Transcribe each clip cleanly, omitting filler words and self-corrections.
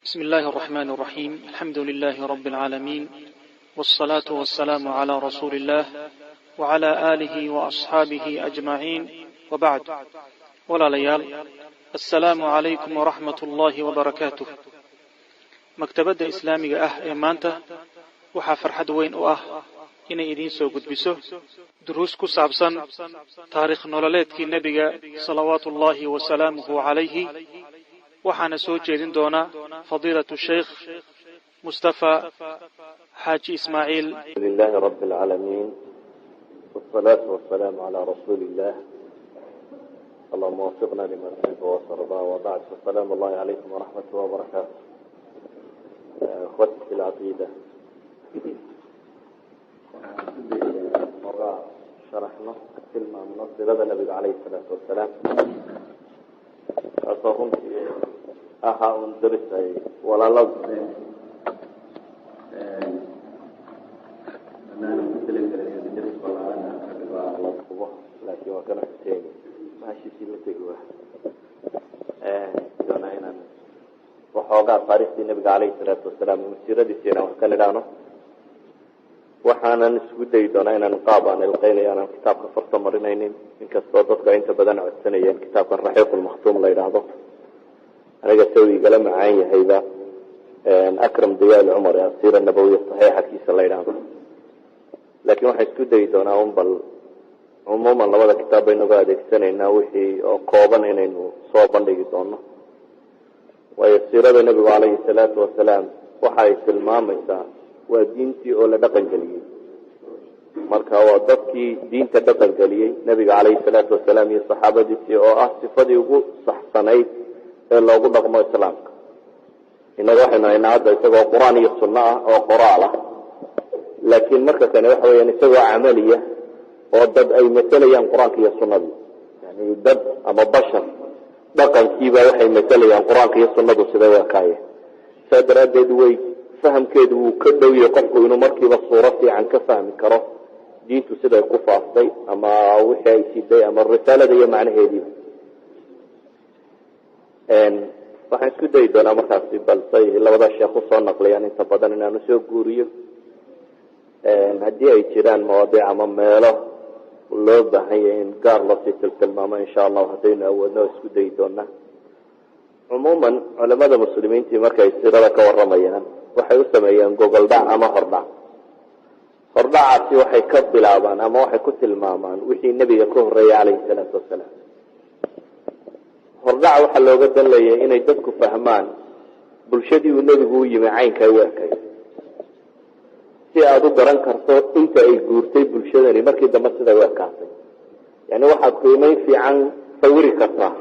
بسم الله الرحمن الرحيم. الحمد لله رب العالمين، والصلاة والسلام على رسول الله وعلى آله وأصحابه أجمعين، وبعد. ولا ليال السلام عليكم ورحمة الله وبركاته. مكتبة إسلامية إيمانته waxaa farxad weyn u ah inay idiin soo gudbiso duruus ku saabsan taariikh nololeedkii nebiga salawaatu ullaahi wasalaamuhu calayhi. waxaana soo jeedin doona fadiilatu sheekh mustafa xaaji ismaaciil. alhamdulillahi rabbil aalamiin, wassalaatu wassalaamu calaa rasuulillah. allahumma waffiqna lima tuhibbu wa tardaa, wa ba'd. assalaamu allahi calaykum waraxmatullahi wabarakaatu. ikhwati fil caqiida, ogaa sharaxno tilmaamno sirada nabiga calayhi salaatu wasalaam, kaasoo runtii ahaa un darisay walaaladu laakiin waa kana xuseeni mahashiisii ma tegi waa doonaa inaan waxoogaa taariikhdii nabiga calayhi salaatu wasalaam masiiradiisa inaan wax ka nidhaano. waxaanan isku dayi doonaa inaan qaab aan ilqeynaya aanan kitaabka farta marinaynin, inkastoo dadka inta badan codsanayeen kitaabkan raxiiqulmakhtuum la yidhaahdo. aniga saw igala macaan yahayba akram dayaal cumar ee asiira nabawiya saxiixakiisa la yidhaahdo. laakiin waxaan isku dayi doonaa un bal cumuuman labada kitaab baynagu adeegsanaynaa wixii oo kooban inaynu soo bandhigi doono, waayo siirada nebigu calayhi salaatu wasalaam waxa ay tilmaamaysaa waa diintii oo la dhaqan geliyey. marka waa dadkii diinta dhaqan geliyey nebiga calayhi salaatu wasalaam iyo saxaabadiisii, oo ah sifadii ugu saxsanayd ee loogu dhaqmo islaamka. innaga waxaynu haynaa hadda isagoo qur-aan iyo sunno ah oo qoraal ah, laakiin marka kane waxa weyaan isagoo camaliya oo dad ay masalayaan qur-aanka iyo sunnadii, yani dad ama bashar dhaqankiiba waxay masalayaan qur-aanka iyo sunnadu siday u ekaayeen. saa daraaddeed way fahamkeedu wuu ka dhowyahay qofku inuu markiiba suuro fiican ka fahmi karo diintu siday ku faaftay ama wixii ay siday ama risaalada iyo macnaheediiba. waxaan isku dayi doonaa markaasi balsay labada sheekh usoo naqlayaan inta badan inaanu soo guuriyo. haddii ay jiraan mawaadiic ama meelo loo baahan yahay in gaar loosii tiltilmaamo, insha allahu haddaynu awoodno oo isku dayi doonaa. cumuuman culamada muslimiintii markay sirada ka waramayaan waxay u sameeyeen gogol dhac ama hordhac. hordhacaasi waxay ka bilaabaan ama waxay ku tilmaamaan wixii nebiga ka horreeyay calayhi salaatu wasalaam. hordhaca waxaa looga dan leeyahay inay dadku fahmaan bulshadii uu nebigu u yimi caynka u ekay, si aada u garan karto inta ay guurtay bulshadani markii dambe siday u ekaatay. yani waxaad qiimeyn fiican sawiri kartaa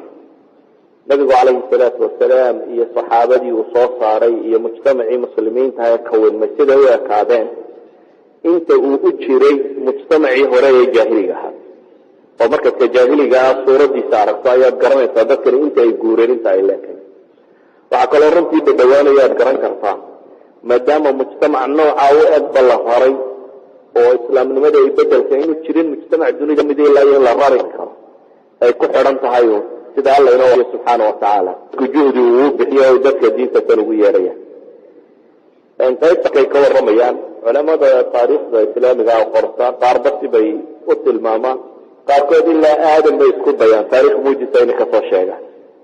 nabigu calayhi salaatu wasalaam iyo saxaabadii uu soo saaray iyo mujtamacii muslimiinta ee kawanmay siday u ekaadeen inta uu u jiray mujtamacii hore ee jaahiliga ahaa. oo marka ka jaahiliga ah suuradiisa aragto ayaad garanaysaa dadkani inta ay guureen inta ay leekayn. waxaa kaloo runtii dhadhawaanaya aad garan kartaa maadaama mujtamac nooca u egba la raray oo islaamnimada ay bedelka inuu jirin mujtamac dunida mid ilaa iyo la rari karo ay ku xidhan tahay sida alla inoo wariyo subxaana watacaala isku juhdi uu bixiyo dadka diinta tan ugu yeedhaya. qaybtakay ka waramayaan culamada taariikhda islaamiga oo qorta qaarba sibay u tilmaamaan, qaarkood ilaa aadam bay isku dayaan taarikh muujisa inay kasoo sheegaan.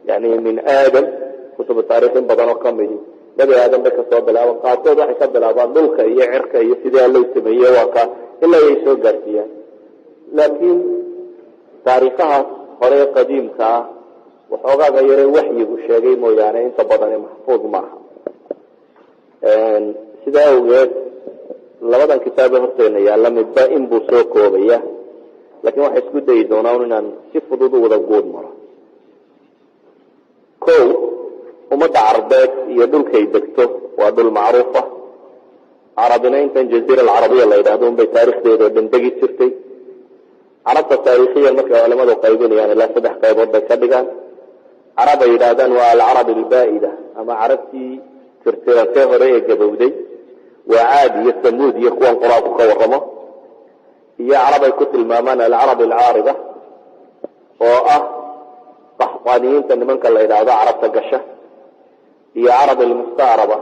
yani min aadam kutubu taarikh in badan oo kamidi nabi aadam bay kasoo bilaaban, qaarkood waxay ka bilaabaan dhulka iyo cirka iyo sidii alla u sameeyey waa ka ilaa ay soo gaarsiiyaan. laakiin taariikhahaas hore qadiimka ah waxoogaaga yare waxyigu sheegay mooyaane inta badani maxfuud maaha. sidaa awgeed labadan kitaabe horteena yaalla midba inbuu soo koobaya, laakiin waxay isku dayi doonaa inaan si fudud u wada guud maro. o ummadda carbeed iyo dhulkay degto waa dhul macruufa. carabina intan jaziira alcarabiya la yidhahdo unbay taarikhdeeda oo dhan degi jirtay. carabta taariikhiyan markay culamadu qaybinayaan ilaa 3 qaybood bay ka dhigaan. carab ay yidhaahdaan waa alcarab albaa'ida ama carabtii tirtirantee hore ee gabowday, waa caad iyo samuud iyo kuwan qur-aanku ka waramo. iyo carab ay ku tilmaamaan alcarab alcaarida oo ah qaxqaaniyiinta nimanka la yidhaahdo carabta gasha. iyo carab almustaaraba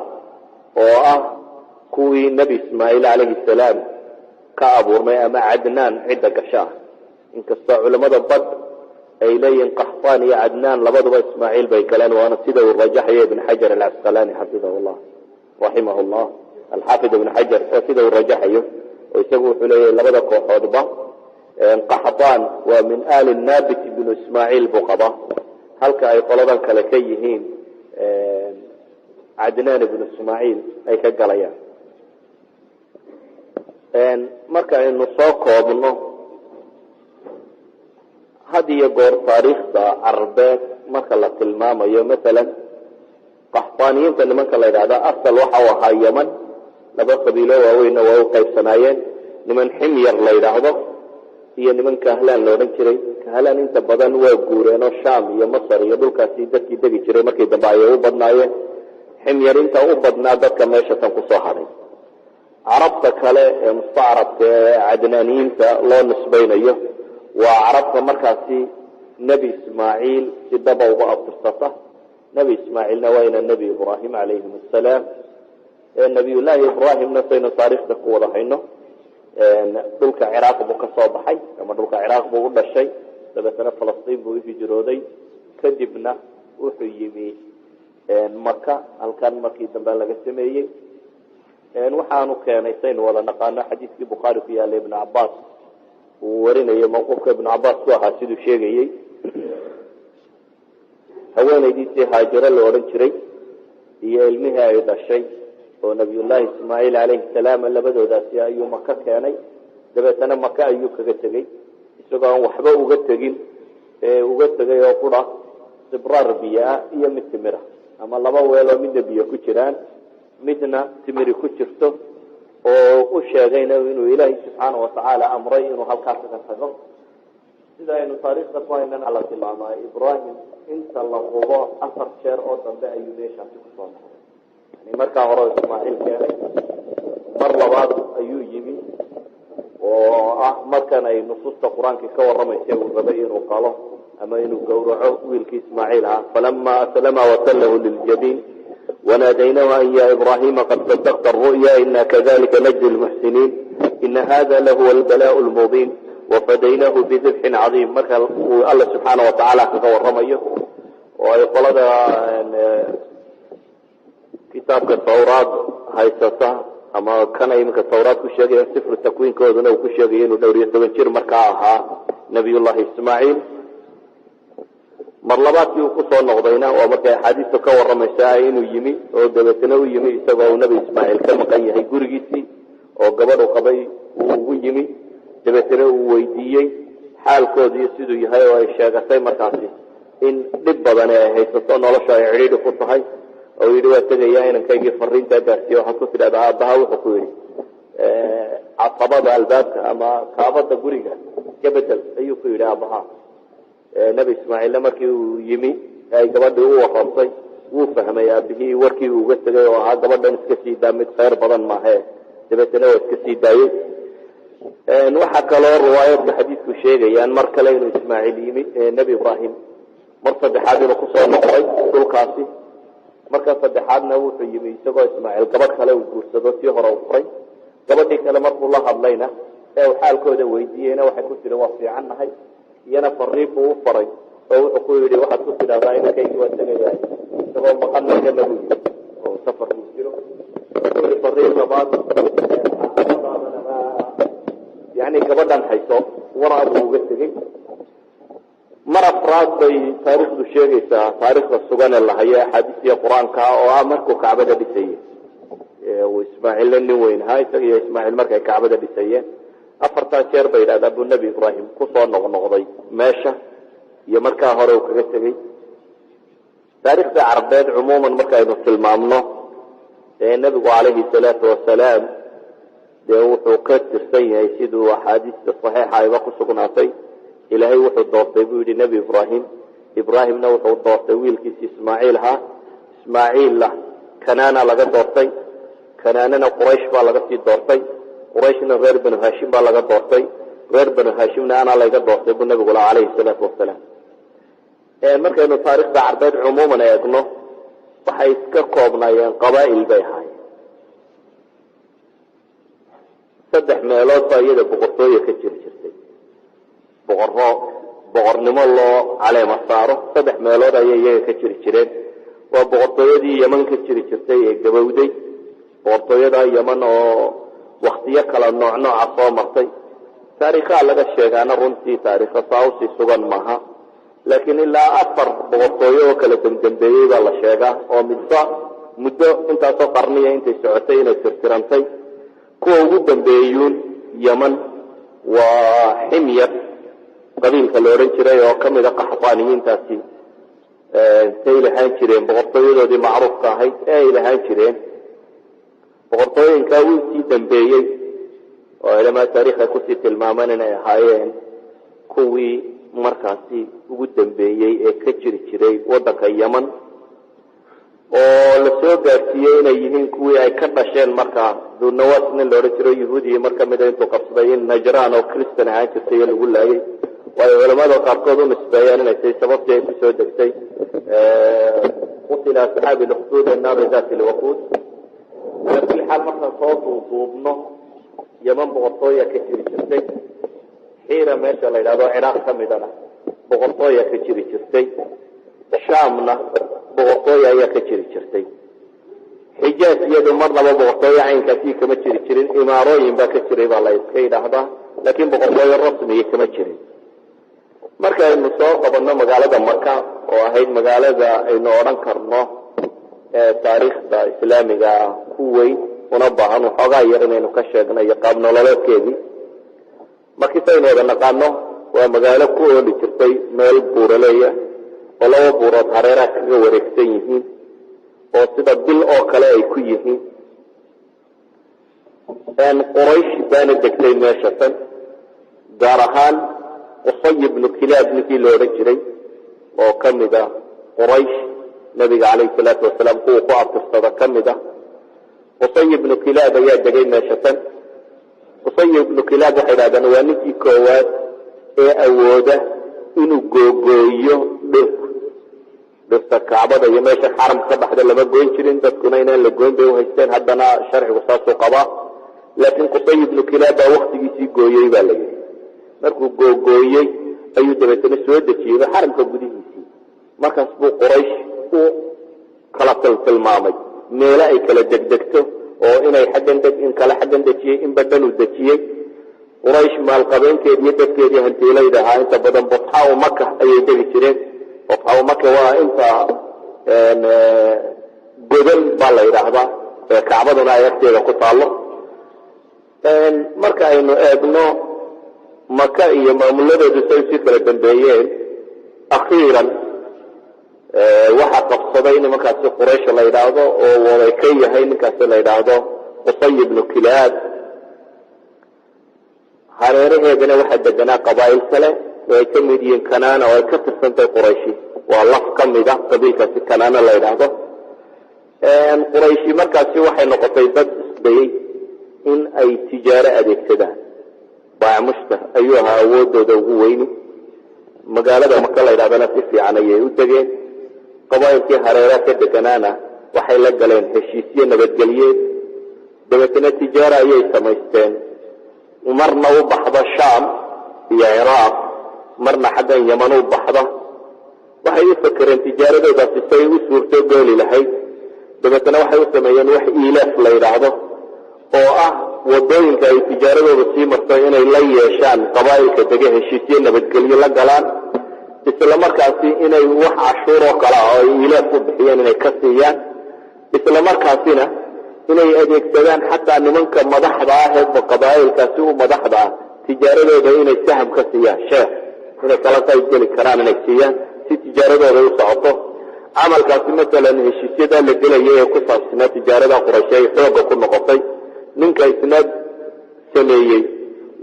oo kuwii nebi ismaaciil calayhi salaam ka abuurmay ama cadnaan cidda gasha inkastoo culamada bad ay leeyihiin qaxtaan iyo cadnaan labaduba ismaaciil bay galeen waana sida uu rajaxayo ibn xajar alcasqalaani xafidahullah raximahullah alxaafid ibn xajar oo sida uu rajaxayo oo isagu wuxuu leeyahay labada kooxoodba qaxtaan waa min aali naabit ibnu ismaaciil buu qabaa halka ay qoladan kale ka yihiin cadnaan ibnu ismaaciil ay ka galayaan marka aynu soo koobno had iyo goor taariikhda carabeed marka la tilmaamayo masalan qaxtaaniyiinta nimanka la yidhahda asal waxa u ahaa yaman laba qabiilo waaweynna waa u qaybsanaayeen niman ximyar la yidhaahdo iyo niman kahlaan la odhan jiray kahlaan inta badan waa guureen oo shaam iyo masar iyo dhulkaasi dadkii degi jiray markii dambe ayay u badnaayeen ximyar inta u badnaa dadka meesha tan kusoo hadhay carabta kale ee mustacrabka ee cadnaaniyiinta loo nisbaynayo waa carabta markaasi nebi ismaaciil si daba uga abtirsata nebi ismaaciilna waa ina nebi ibraahim calayhim assalaam nabiyullaahi ibraahimna saynu taariikhda ku wada hayno dhulka ciraaq buu ka soo baxay ama dhulka ciraaq buu u dhashay dabeetana falastiin buu u hijrooday kadibna wuxuu yimi maka halkan markii dambe laga sameeyey waxaanu keenay saynu wada naqaano xadiiskii bukhaari ku yaallay ibnu cabaas uu warinayo mawquufka ibnu cabaas ku ahaa siduu sheegayey haweenaydiisii haajiro la odhan jiray iyo ilmihii ay dhashay oo nabiyullaahi ismaaciil calayhi salaam labadoodaasi ayuu maka keenay dabeetana maka ayuu kaga tegey isagoo aan waxba uga tegin uga tegay oo qura sibraar biyaa iyo mid timira ama laba weeloo midna biyo ku jiraan midna timiri ku jirto oo u sheegayna inuu ilaahay subxaanahu watacaala amray inuu halkaas ka tago sida aynu taariikhda ku haynana la tilmaamay ibraahim inta la hubo 4 jeer oo dambe ayuu meeshaasi kusoo noqday yani markaa hore ismaaciil keenay mar labaad ayuu yimi oo markan ay nusuusta qur-aanka ka warramaysa uu rabay inuu qalo ama inuu gowraco wiilkii ismaaciil falama aslama wasallahu liljabiin وناديناه أن يا إبراهيم قد صدقت الرؤيا إنا كذلك نجزي المحسنين إن هذا لهو البلاء المبين وفديناه بذبح عظيم مركا الله سبحانه وتعالى كغور رميه ويقول هذا كتاب التوراة هايساسا أما كان يمك التوراة كشيء سفر التكوين كودنا وكشيء ودورية تبنشير مركاها نبي الله إسماعيل marlabaadkii uu ku soo noqdayna waa markay xadiistu ka waramaysaa inuu yimi oo dabeetana uu yimi isagoo nabi ismaaciil ka maqan yahay gurigiisii oo gabadhu qabay uu ugu yimi dabeetana uu weydiiyey xaalkoodii siduu yahay oo ay sheegatay markaasi in dhib badan ay haysato nolosha ay cidhiidhi ku tahay oo yidhi waa tegayaa inankaygii fariintaa gaarsiiye waxaad ku tidhahdaa aabbaha wuxuu ku yidhi casabada albaabka ama kaabada guriga ka bedel ayuu ku yidhi aabbaha nabi ismaaciilna markii uu yimi ay gabadhii u warantay wuu fahmay aabihii warkii uu uga tegay oo ahaa gabadhan iska sii daa mid khayr badan maahe dabeetana waa iska sii daayey waxaa kaloo riwaayadka xadiidku sheegayaan mar kale inuu ismaaciil yimi nebi ibraahim mar saddexaad inuu kusoo noqday dhulkaasi marka saddexaadna wuxuu yimi isagoo ismaaciil gabadh kale uu guursado tii hore u furay gabadhii kale markuu la hadlayna ee uu xaalkooda weydiiyeyna waxay ku tiri waa fiican nahay iyana fariin buu u faray oo wuxuu ku yidhi waxaad ku tidhahdaa inankaygi waa tegayahay isagoo maqan markana buu yidhi oo safar uu jiro wuxuu yidhi fariin labaad yani gabadhan hayso waraa buu uga tegey mar afraad bay taariikhdu sheegaysaa taariikhda sugan ee la hayo axaadiistiya qur-aanka oo markuu kacbada dhisayey uu ismaaciilla nin weyn ahaa isaga iyo ismaaciil markay kacbada dhisayeen 4 jeer bay yidhahdaa buu nebi ibraahim kusoo noqnoqday meesha iyo markaa hore uu kaga tegey taariikhda carabeed cumuuman markaynu tilmaamno nebigu calayhi salaatu wasalaam dee wuxuu ka tirsan yahay siduu axaadiista saxiixa ayba ku sugnaatay ilaahay wuxuu doortay buu yidhi nebi ibraahimna wuxuu doortay wiilkiisi ismaaciil ahaa ismaaciilla kanaana laga doortay kanaanana quraysh baa laga sii doortay qurayshna reer banu haashim baa laga doortay reer banu haashimna anaa layga doortay buu nabigu lahaa calayhi salaatu wasalaam markaynu taariikhda carbeed cumuuman eegno waxay iska koobnaayeen qabaa'il bay ahaayeen. 3 meelood baa iyada boqortooyo ka jiri jirtay, boqornimo loo caleema saaro. 3 meelood ayay iyaga ka jiri jireen. waa boqortooyadii Yemen ka jiri jirtay ee gabowday, boqortooyada Yemen oo waqtiyo kala nooc soo martay. taariikhaha laga sheegaana runtii taariikha saawsi sugan maaha, laakiin ilaa 4 boqortooyo oo kala dambeeyay baa la sheegaa oo midba muddo intaasoo qarniya intay socotay inay tirtirantay. kuwa ugu dambeeyuun Yemen waa Himyar qabiilka la odhan jiray oo ka mid ah qaxwaaniyiintaasi say lahaan jireen boqortooyadoodii macruufka ahayd ee ay lahaan jireen. boqortooyinkaa wuu sii dambeeyey oo ilmaa taariikha kusii tilmaaman inay ahaayeen kuwii markaasi ugu dambeeyey ee ka jiri jiray waddanka Yemen, oo la soo gaarsiiyey inay yihiin kuwii ay ka dhasheen markaa dunawaas nin la odhan jiro yahuudiya mar ka mida intuu qabsaday in Najraan oo Kristan ahaan jirtay lagu laayay. waayo culamada qaarkood u nisbeeyaan inay tahay sababtii ay kusoo degtay qutila asxaabi lukduud annaari daati lwaquud. ala kulli xaal markaan soo duuduubno Yemen boqortooya ka jiri jirtay. xiira meesha la yidhahdo Ciraaq ka midana boqortooya ka jiri jirtay. shaamna boqortooya ayaa ka jiri jirtay. xijaaz iyadu marnaba boqortooyo caynkaasi kama jiri jirin, imaarooyin baa ka jiray baa la iska yidhaahdaa, laakiin boqortooyo rasmiya kama jirin. markaynu soo qabanno magaalada Maka oo ahayd magaalada aynu odhan karno ee taariikhda islaamiga ku weyn una baahan waxoogaa yar inaynu ka sheegno iyo qaab nololeedkeedii. markiisaynu wada naqaano waa magaalo ku ooli jirtay meel buuraleeya oo 2 buurood hareeraha kaga wareegsan yihiin oo sida bil oo kale ay ku yihiin. Quraysh baana degtay meesha tan, gaar ahaan Qusay ibn Kilaab ninkii la odhan jiray oo ka mid ah Quraysh nabiga calayhi salaatu wasalaam kuwa ku abtirsada ka mid ah. Qusay ibn Kilaab ayaa degay meesha tan. Qusay ibn Kilaab waxay yidhahdaan waa ninkii koowaad ee awooda inuu googooyo dhirta Kacbada iyo meesha xaramka dhaxda lama goyn jirin, dadkuna inaan la goyn bay u haysteen. haddana sharcigu saasuu qabaa, laakiin Qusay ibn Kilaab baa waqtigiisii gooyey baa la yidhi. markuu googooyey ayuu dabeetana soo dejiyey xaramka gudihiisii. markaas buu Quraysh u kala tilmaamay meelo ay kala degdegto oo inay in kala xaggan dejiyey in badan uu dejiyey. Quraysh maalqabeenkeed iyo dadkeedii hantiilayda ahaa inta badan Butxaa Maka ayay degi jireen. Butxaa Maka waa inta godol baa la yidhaahdaa ee Kacbaduna ay agteeda ku taallo. marka aynu eegno Maka iyo maamuladeedu say si kala dambeeyeen, akhiiran waxaa qabsaday nimankaasi Quraysh la yidhaahdo oo waday ka yahay ninkaasi la yidhaahdo Qusay ibn Kilaab. hareeraheedana waxaa deganaa qabaa'il kale oo ay ka mid yihiin Kanaana oo ay ka tirsantay Qurayshi. waa laf ka mid ah qabiilkaasi Kanaana la yidhaahdo. Qurayshi markaasi waxay noqotay dad isdayey in ay tijaaro adeegsadaan. baac mushtar ayuu ahaa awoodooda ugu weyni. magaalada Maka la yidhahdana si fiican ayay u degeen. qabaa'ilkii hareeraha ka deganaana waxay la galeen heshiisyo nabadgelyeed. dabeetana tijaaro ayay samaysteen, marna u baxda Shaam iyo Ciraaq, marna xaggan Yemen u baxda. waxay u fakereen tijaaradoodaasi say u suurto gooli lahayd. dabeetana waxay u sameeyeen wax iilaaf la yidhaahdo oo ah wadooyinka ay tijaaradooda sii marto inay la yeeshaan qabaa'ilka dega heshiisyo nabadgelyo la galaan, isla markaasi inay wax cashuur oo kale oo ay iilaaf ku bixiyeen inay ka siiyaan, isla markaasina inay adeegsadaan xataa nimanka madaxda ah ee qabaa'ilkaasi u madaxda ah tijaaradooda inay saham ka siiyaan, sheekh inay kala qayb geli karaan inay siiyaan si tijaaradooda u socoto. camalkaasi masalan heshiisyada la gelayay ee ku saabsanaa tijaarada Quraysh ay xooga ku noqotay. ninka isna sameeyey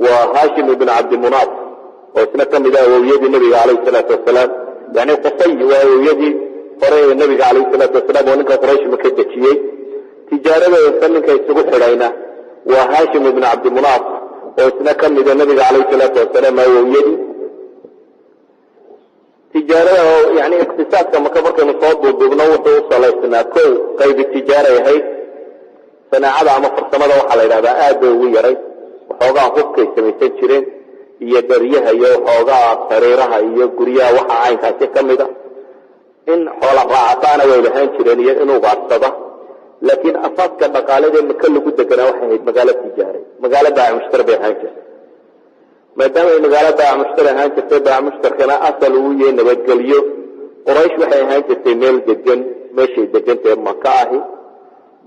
waa Haashim ibn Cabdi Munaaf oo isna ka mid ah awowiyadii nabiga calayhi salaatu wasalaam. yani Qusay waa awowiyadii hore ee nabiga calayhi salaatu wasalaam oo ninka Quraysh Maka dejiyey. tijaaradooda ninka isugu xidhayna waa Haashim ibn Cabdi Munaaf oo isna ka mid ah nabiga calayhi salaatu wasalaam awowiyadii. tijaarada yani iqtisaadka marka markaynu soo duuduubno wuxuu u salaysnaa kow qaybi tijaaray ahayd sanaacada ama farsamada waxaa la yidhahdaa aad bay ugu yaray waxoogaa hubkay samaysan jireen iyo daryaha iyo waxoogaa sariiraha iyo guryaha waxa caynkaasi ka mida in xoola raacataana way lahaan jireen iyo in ugaarsada laakiin asaaska dhaqaalada maka lagu deganaa waxay ahayd magaalo tijaaray magaalo baac mushtar bay ahaan jirtay maadaama ay magaalo baac mushtar ahaan jirtay baac mushtarkana asal uu yahay nabadgelyo quraysh waxay ahaan jirtay meel degan meeshay degantahay maka ahi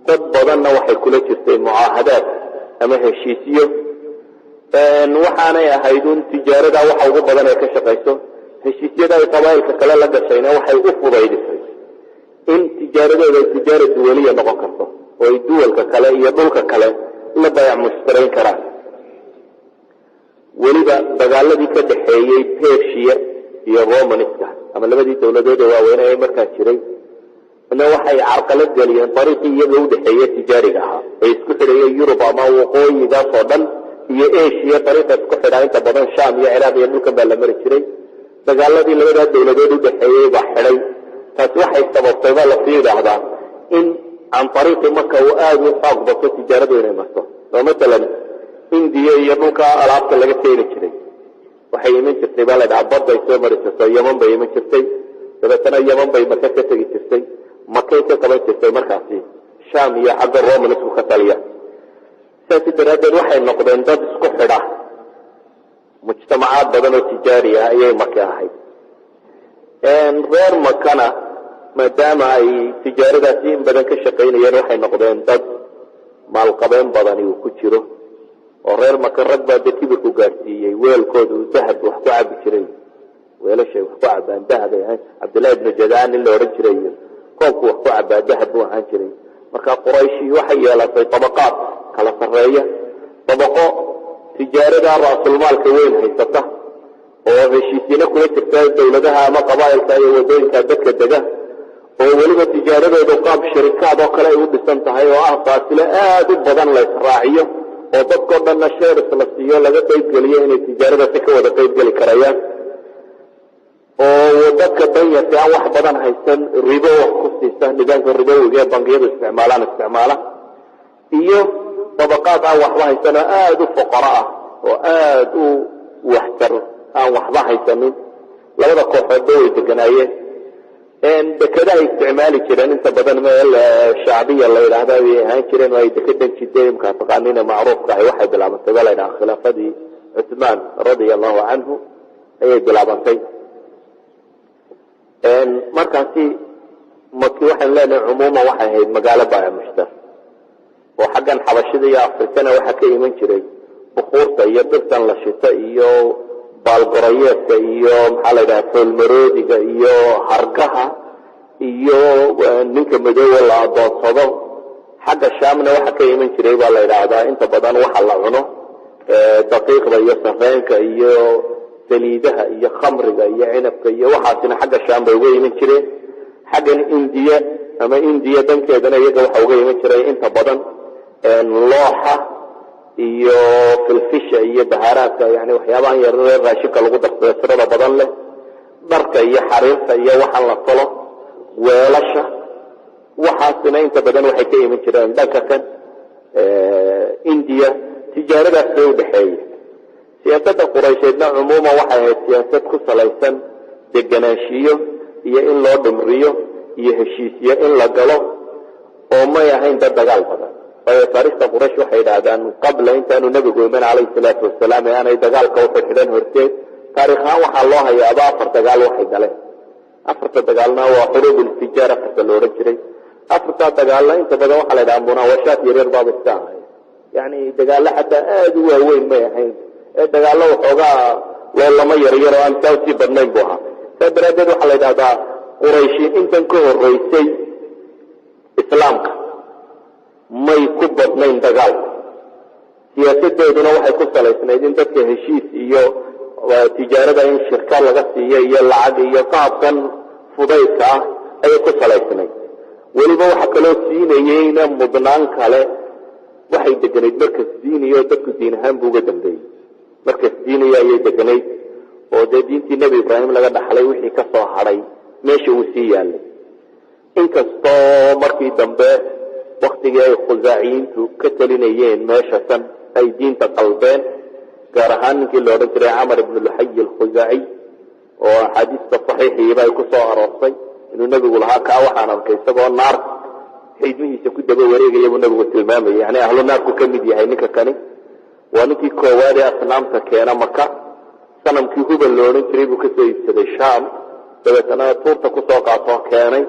dad badanna waxay kula jirtay mucaahadaad ama heshiisyo waxaanay ahayd un tijaarada waxa ugu badan ee ka shaqayso heshiisyada ay qabaa'ilka kale la gashayna waxay u fudaydisay in tijaaradooda ay tijaara duwaliya noqon karto oo ay duwalka kale iyo dhulka kale la baayac mushtarayn karaan weliba dagaaladii ka dhaxeeyey persia iyo romaniska ama labadii dowladood ee waaweyn ee markaa jiray ina waxay carqalad geliyeen dariiqii iyaga u dhaxeeya tijaariga ahaa ee isku xidhayay yurub ama waqooyigaas oo dhan iyo asia dariiqa isku xidhaa inta badan sham iyo ciraaq iyo dhulkan baa la mari jiray dagaaladii labadaa dowladood u dhaxeeyey baa xidhay taasi waxay sababtay baa lasii yidhaahdaa in can ariiqi marka uu aada u xoog bato tijaaradu inay marto oo masalan indiya iyo dhulka alaabta laga keeni jiray waxay iman jirtay baa la dhahaa badday soo mari jirto yaman bay iman jirtay dabeetana yaman bay maka ka tegi jirtay makay ka qaban jirtay markaasi sham iyo xagga romanisku ka taliya saasi daraaddeed waxay noqdeen dad isku xidha mujtamacaad badan oo tijaari ah ayay maka ahayd reer makana maadaama ay tijaaradaasi in badan ka shaqaynayeen waxay noqdeen dad maalqabeen badani uu ku jiro oo reer maka rag baa de kibirku gaadhsiiyey weelkoodu dahab wax ku cabi jiray weelashay wax ku cabaan dahab ay ahayn cabdillahi ibnu jadaan in la odhan jiray koobku wax ku cabaa dahab buu ahaan jiray marka qurayshi waxay yeelatay tabaqaad kala sarreeya tabaqo tijaarada ra'sulmaalka weyn haysata oo heshiisyana kula jirta dowladaha ama qabaa'ilka iyo wadooyinka dadka dega oo weliba tijaaradooda qaab sharikaad oo kale ay u dhisan tahay oo ah faasilo aad u badan la israaciyo oo dadkoo dhanna sheeris la siiyo laga qaybgeliyo inay tijaaradaasi ka wada qaybgeli karayaan oo dadka danyarta aan wax badan haysan ribo wax ku siisa nidaamka ribowiga ee bangiyadu isticmaala iyo dabaqaad aan waxba haysan oo aada u fuqaro ah oo aada u waxtar aan waxba haysanin labada kooxoodba way deganaayeen dekada ay isticmaali jireen inta badan meel shacbiya la yidhaahda ay ahaan jireen oo ay dekedan jideen imkaa taqaaniina macruufka ahay waxay bilaabantay baa la yidhaha khilaafadii cuthmaan radia allahu canhu ayay bilaabantay markaasi maki waxaan leenahay cumuuman waxay ahayd magaalo baayac mushtar oo xaggan xabashida iyo afrikana waxaa ka iman jiray bukuurta iyo dhirtan la shito iyo baalgorayeedka iyo maxaa la yidhaha foolmaroodiga iyo hargaha iyo ninka madoowa la adoonsado xagga shaamna waxaa ka iman jiray baa la yidhaahdaa inta badan waxa la cuno daqiiqda iyo sareenka iyo saliidaha iyo khamriga iyo cinabka iyo waxaasina xagga shaam bay uga iman jireen xaggan indiya ama indiya dankeedana iyaga waxa uga iman jiray inta badan looxa iyo filfisha iyo bahaaraadka yani waxyaabahan yaree raashinka lagu darsada tirada badan leh dharka iyo xariirta iyo waxaan la tolo weelasha waxaasina inta badan waxay ka iman jireen dhanka kan indiya tijaaradaas bay udhexeeyey siyaasadda quraysheedna cumuuman waxay ahayd siyaasad ku salaysan deganaanshiyo iyo in loo dhimriyo iyo heshiisyo in la galo oo may ahayn dad dagaal badan waayo taariikhda quraysh waxay yidhaahdaan qabla intaanu nebigu iman calayhi salaatu wasalaam ee aanay dagaalka u xidhxidhan horteed taarikh ahaan waxaa loo hayaaba 4 dagaal waxay galeen 4 dagaalna waa xuruub iltijaara kasta la odhan jiray 4 dagaalna inta badan waxaa la yidhaha munaawashaad yaryar baaba iska ahay yani dagaalo xataa aada u waaweyn may ahayn ee dagaallo waxoogaa loolama yaryar oo aan saa usii badnayn buu ahaa saa daraaddeed waxaa la yidhahdaa qurayshi intan ka horreysay islaamka may ku badnayn dagaalka siyaasadeeduna waxay ku salaysnayd in dadka heshiis iyo tijaarada in shirka laga siiyo iyo lacag iyo qaabkan fudaydka ah ayay ku salaysnayd weliba waxa kaloo siinayeyna mudnaan kale waxay deganayd markas diiniya oo dadku diin ahaan buu uga dambeeyey markas diiniya ayay deganayd ودي دينتي النبي إبراهيم لقد حلي وحي كسو حري ماشي وسيا إن كستو مركي دنبه وقت جاي خزاعين كتلينيين ماشة أي دين تقلبين قارهان كيلو رجل عمر بن لحي الخزاعي وحديث الصحيح يبقى يكسو أرصي إنه النبي يقول هاكا وحانا كيسبوا النار حيدمه يسكت دبا وريقا يبو النبي والتلمامي يعني أهل النار كمدي هاي نكا كاني ونكي كواري أصنام تكينا مكة صنم كيهوبا اللونين تريبو كسو يبسد الشام دبتنا طورتا كسو قاطوه كاني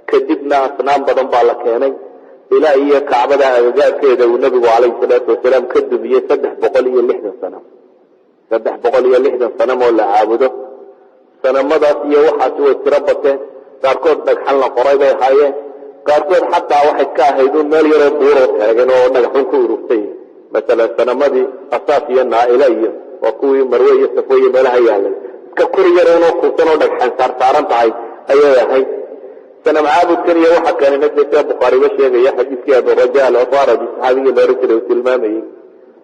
كدبنا أصنام بدن بالا كاني إلى إيا كعبة أغاء كيدا والنبي عليه الصلاة والسلام كدب إيا سدح بقلية اللحدة صنم سدح بقلية اللحدة صنم ولا عابده صنم مضات إيا وحا سوى تربته قاركود نجحلنا قريبا هايه قاركود حتى واحد كاهيدون مال يرى بورو كاهينو نجحون كوروفتين مثلا سنمدي أساسيا نائلية وكوي مروية سفوية مالها يالي ككوري يرونو كوسانو نجحان سارتاران تاي أيها هاي سنم عابد كان يوحا كان نجد سياب بخاري وشيغي يحدث كيها بالرجال وطارة دي صحابية باركرة وسلمامي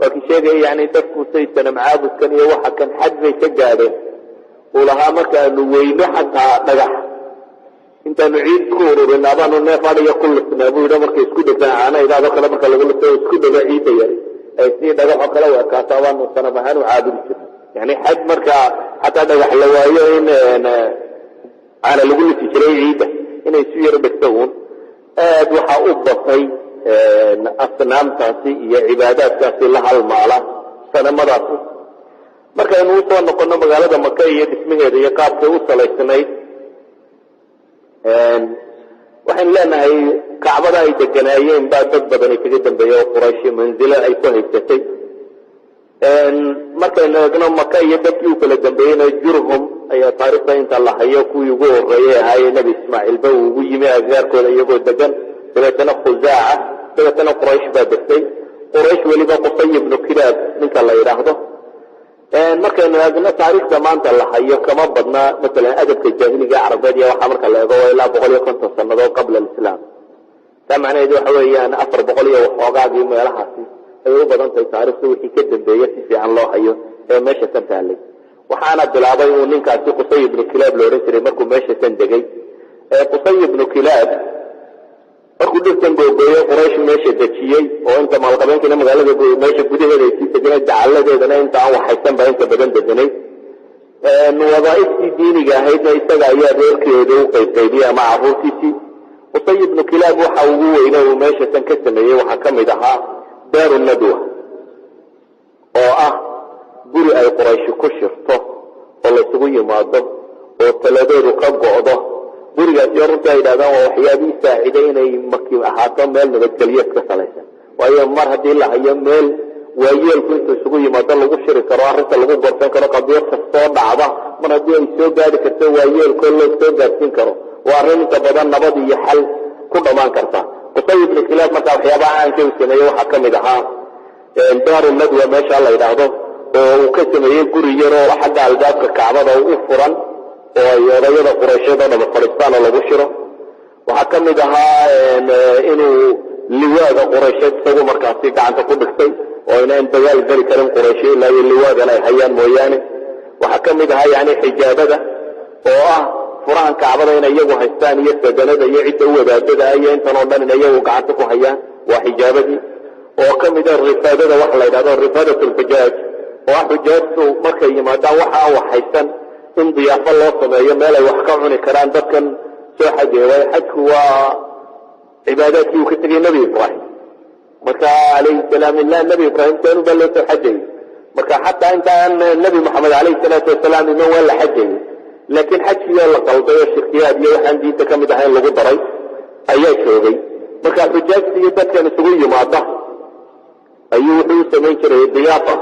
وكي شيغي يعني تفكو سي سنم عابد كان يوحا كان حد زي شجاده ولها مكان وينو حتى نجح انت نعيد كورو بان ابانو نفادي يقول لسنابو اذا مركي اسكو دفاعانا اذا دخل مركا لقول لسنابو اسكو دفاعي تياري اي سنين دقا حقلا وكاتوان وصنبهان وعابد الشر يعني حد مركا حتى دقا حلوايا انا لقول لسي شري عيدة انا يسوير بكتون وحا أبطي أصنام تاسي هي عبادات تاسي لها المعلى سنمراتي مركا نوصوا نقولنا مغالة مكة هي اسمها هي قابة وصل السنين waxaan leenahay kacbada ay deganaayeen baa dad badan kaga dambeeyay Quraysh manzila ay ku haysatay markayna eegno Makka iyo dadkii kala dambeeyay Jurhum ayaa taariikhda inta la hayo kuwii ugu horeeyay ahay Nabi Ismaaciil baa ugu yimi agaarkooda iyagoo degan dabeetana Khuzaa'a dabeetana Quraysh baa degtay Quraysh waliba Qusay ibn Kilaab ninka la yiraahdo markaynu eegno taariikhda maanta la hayo kama badna mesela adabka jaahiliga Carabeed waxa marka la eego ilaa 150 sanado qabla islaam tamaaneedu waxa weeyaan 400 waxoogaagii meelahaasi ay u badan tahay taariikhdu wixii ka dambeeyay si fiican loo hayo ee meesha ka taalay waxaana bilaabay uu ninkaasi Qusay ibn Kilaab loo oran jiray markuu meesha kan degay Qusay ibn Kilaab markuu dhigtan googoyo Quraysh meesha dajiyay oo inta maalqabeenkina magaalada meesha gudaheeda ay sideen jacaladeedana inta aan waxaysan baa inta badan deganay wadaa'iftii diiniga ahayd isaga ayaa reerkeedu u qaybqaybiyay ama caruurtiisii Qusay ibn Kilaab waxa ugu weynaa uu meesha tan ka sameeyay waxa kamid ahaa daaru nadwa oo ah guri ay Quraysh ku shirto oo la isugu yimaado oo taladeedu ka go'do gurigaas yarunta ay dhaadaan waa waxyaabii saaciday inay markii ahaato meel nabadgelyo ka salaysan waayo mar haddii la hayo meel waayeelku inta isugu yimaado lagu shiri karo arrinta lagu gorsan karo qadiyad kastoo dhacda mar haddii ay soo gaari karto waayeelkoo loo soo gaarsiin karo waa arrin inta badan nabad iyo xal ku dhammaan karta Qusay ibn Kilaab marka waxyaabaha aan ka sameeyay waxaa kamid ahaa daaru nadwa meesha la yiraahdo oo uu ka sameeyay guri yar oo xagga albaabka Kacbada u furan oo ay odayada Qurayshada dhaba Falistaan lagu shiro waxa kamid ahaa inuu liwaada Qurayshad isagu markaasi gacanta ku dhigtay oo inaan dagaal gali karin Quraysh ilaa liwaadana ay hayaan mooyaane waxa kamid ahaa yani xijaabada oo ah furahan Kacbada in iyagu haystaan iyo sadanada iyo cidda wadaadada ay inta oo dhan iyagu gacanta ku hayaan waa xijaabadii oo kamid ah rifaadada wax la yiraahdo rifaadatul hujaaj oo xujaajtu markay yimaadaan waxa waxaysan in diyaafo loo sameeyo meel ay wax ka cuni karaan dadkan soo xajeeyay xajku waa cibaadaadkii uu ka tagay Nabi Ibrahim marka alayhi salaam ilaa Nabi Ibrahim taanu bal soo xajeeyay marka hatta inta Nabi Muhammad alayhi salatu wasalaam inuu wala xajeeyay laakiin xajkiisa la qaldayo shirkiyaad iyo waxaan diinta kamid ahayn lagu daray ayaa joogay marka xujaajta iyo dadkan isugu yimaada ayuu wuxuu sameyn jiray diyaafa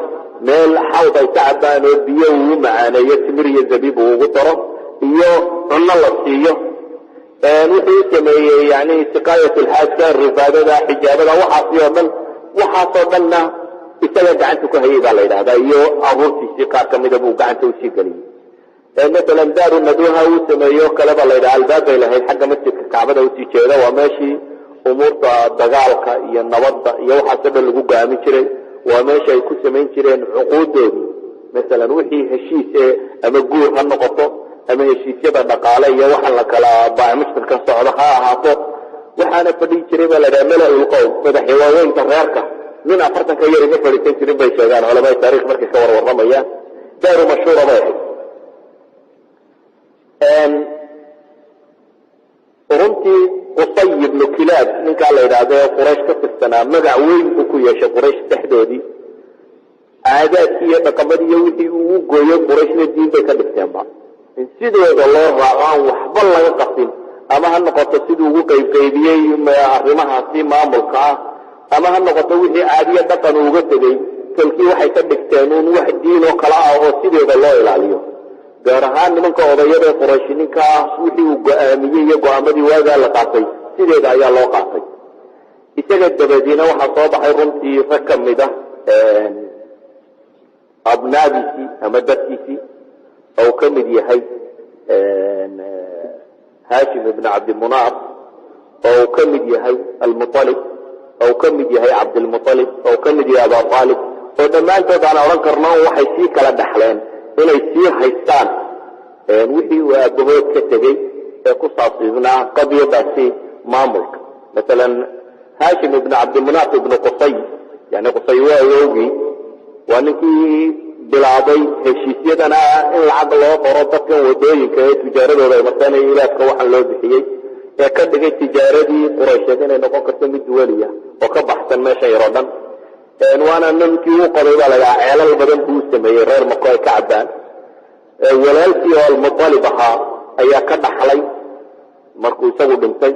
meel xawd ay tacbaan oo biyo uu macaaneeyo timir iyo zabiib uu daro iyo cunno la siiyo wuxuu sameeyay yani siqaayatul haajka rifaadada xijaabada waxaasoo dhanna isaga gacanta ku hayay baa la yiraahdaa iyo abuurtiisii qaar kamid ah buu gacanta u sii galiyay مثلا دار الندوها وسميو كلبا لا يدعى الباب إلى هي حاجة مسجد كعبة وتيجيدا وماشي أمور دجالك يا النبض يو حسب اللي جوجا مشري وماشي يكون سمين شرين عقود مثلا وحي هشيس أما قول هالنقطة أما هشيس يبا دقالي وحن لك لا باع مشتركا صعدها هاتو وحانا فدي جريبا لدى ملأ القوم فدا حواوين تغيرك من أفرتن كيري مفردين جريبا يشاقان علماء التاريخ مركي كور والرميان داروا مشهورة بايحي runtii qusay ibn kilaab ninka la yiraahdo quraysh ka tirsanaa magac weyn uu ku yeeshay quraysh dhexdoodii aadaadkii iyo dhaqamadii wixii uu gooyay qurayshna diin bay ka dhigteenba in sidooda loo raacaan waxba laga qastin ama ha noqoto sidii ugu qaybqaybiyey arrimahaasi maamulka ah ama ha noqoto wixii caadiya dhaqan uga tegay talkii waxay ka dhigteen un wax diin oo kala ah oo sidooda loo ilaaliyo gaar ahaan nimanka odayada quraysh ninkaas wixii uu go'aamiyey iyo go'aamadii waagaa la qaatay sideeda ayaa loo qaatay isaga dabadiina waxaa soo baxay runtii rag ka mid ah abnaadiisii ama dadkiisii oo ka mid yahay haashim ibn cabdimunaaf oo ka mid yahay almutalib oo ka mid yahay cabdilmutalib oo ka mid yahay abu taalib oo dhammaantood aan odhan karno waxay sii kala dhaxleen inay sii haystaan wixii uu aabahood ka tegey ee ku saabsiisnaa qadiyadaasi maamulka masalan haashim ibn cabdimunaaf ibn qusay yani qusay waa awowgii waa ninkii bilaabay heshiisyadana in lacag loo qoro dadkan wadooyinka ee tijaaradooda ay martaan ilaadka waxaan loo bixiyey ee ka dhigay tijaaradii quraysheed inay noqon karto mid duwaliya oo ka baxsan meesha yaroo dhan waana ninkii uu qoday baa lagaa ceelal badan buu sameeyey reer mako ay ka cabbaan walaalkii oo almutalib ahaa ayaa ka dhaxlay markuu isagu dhintay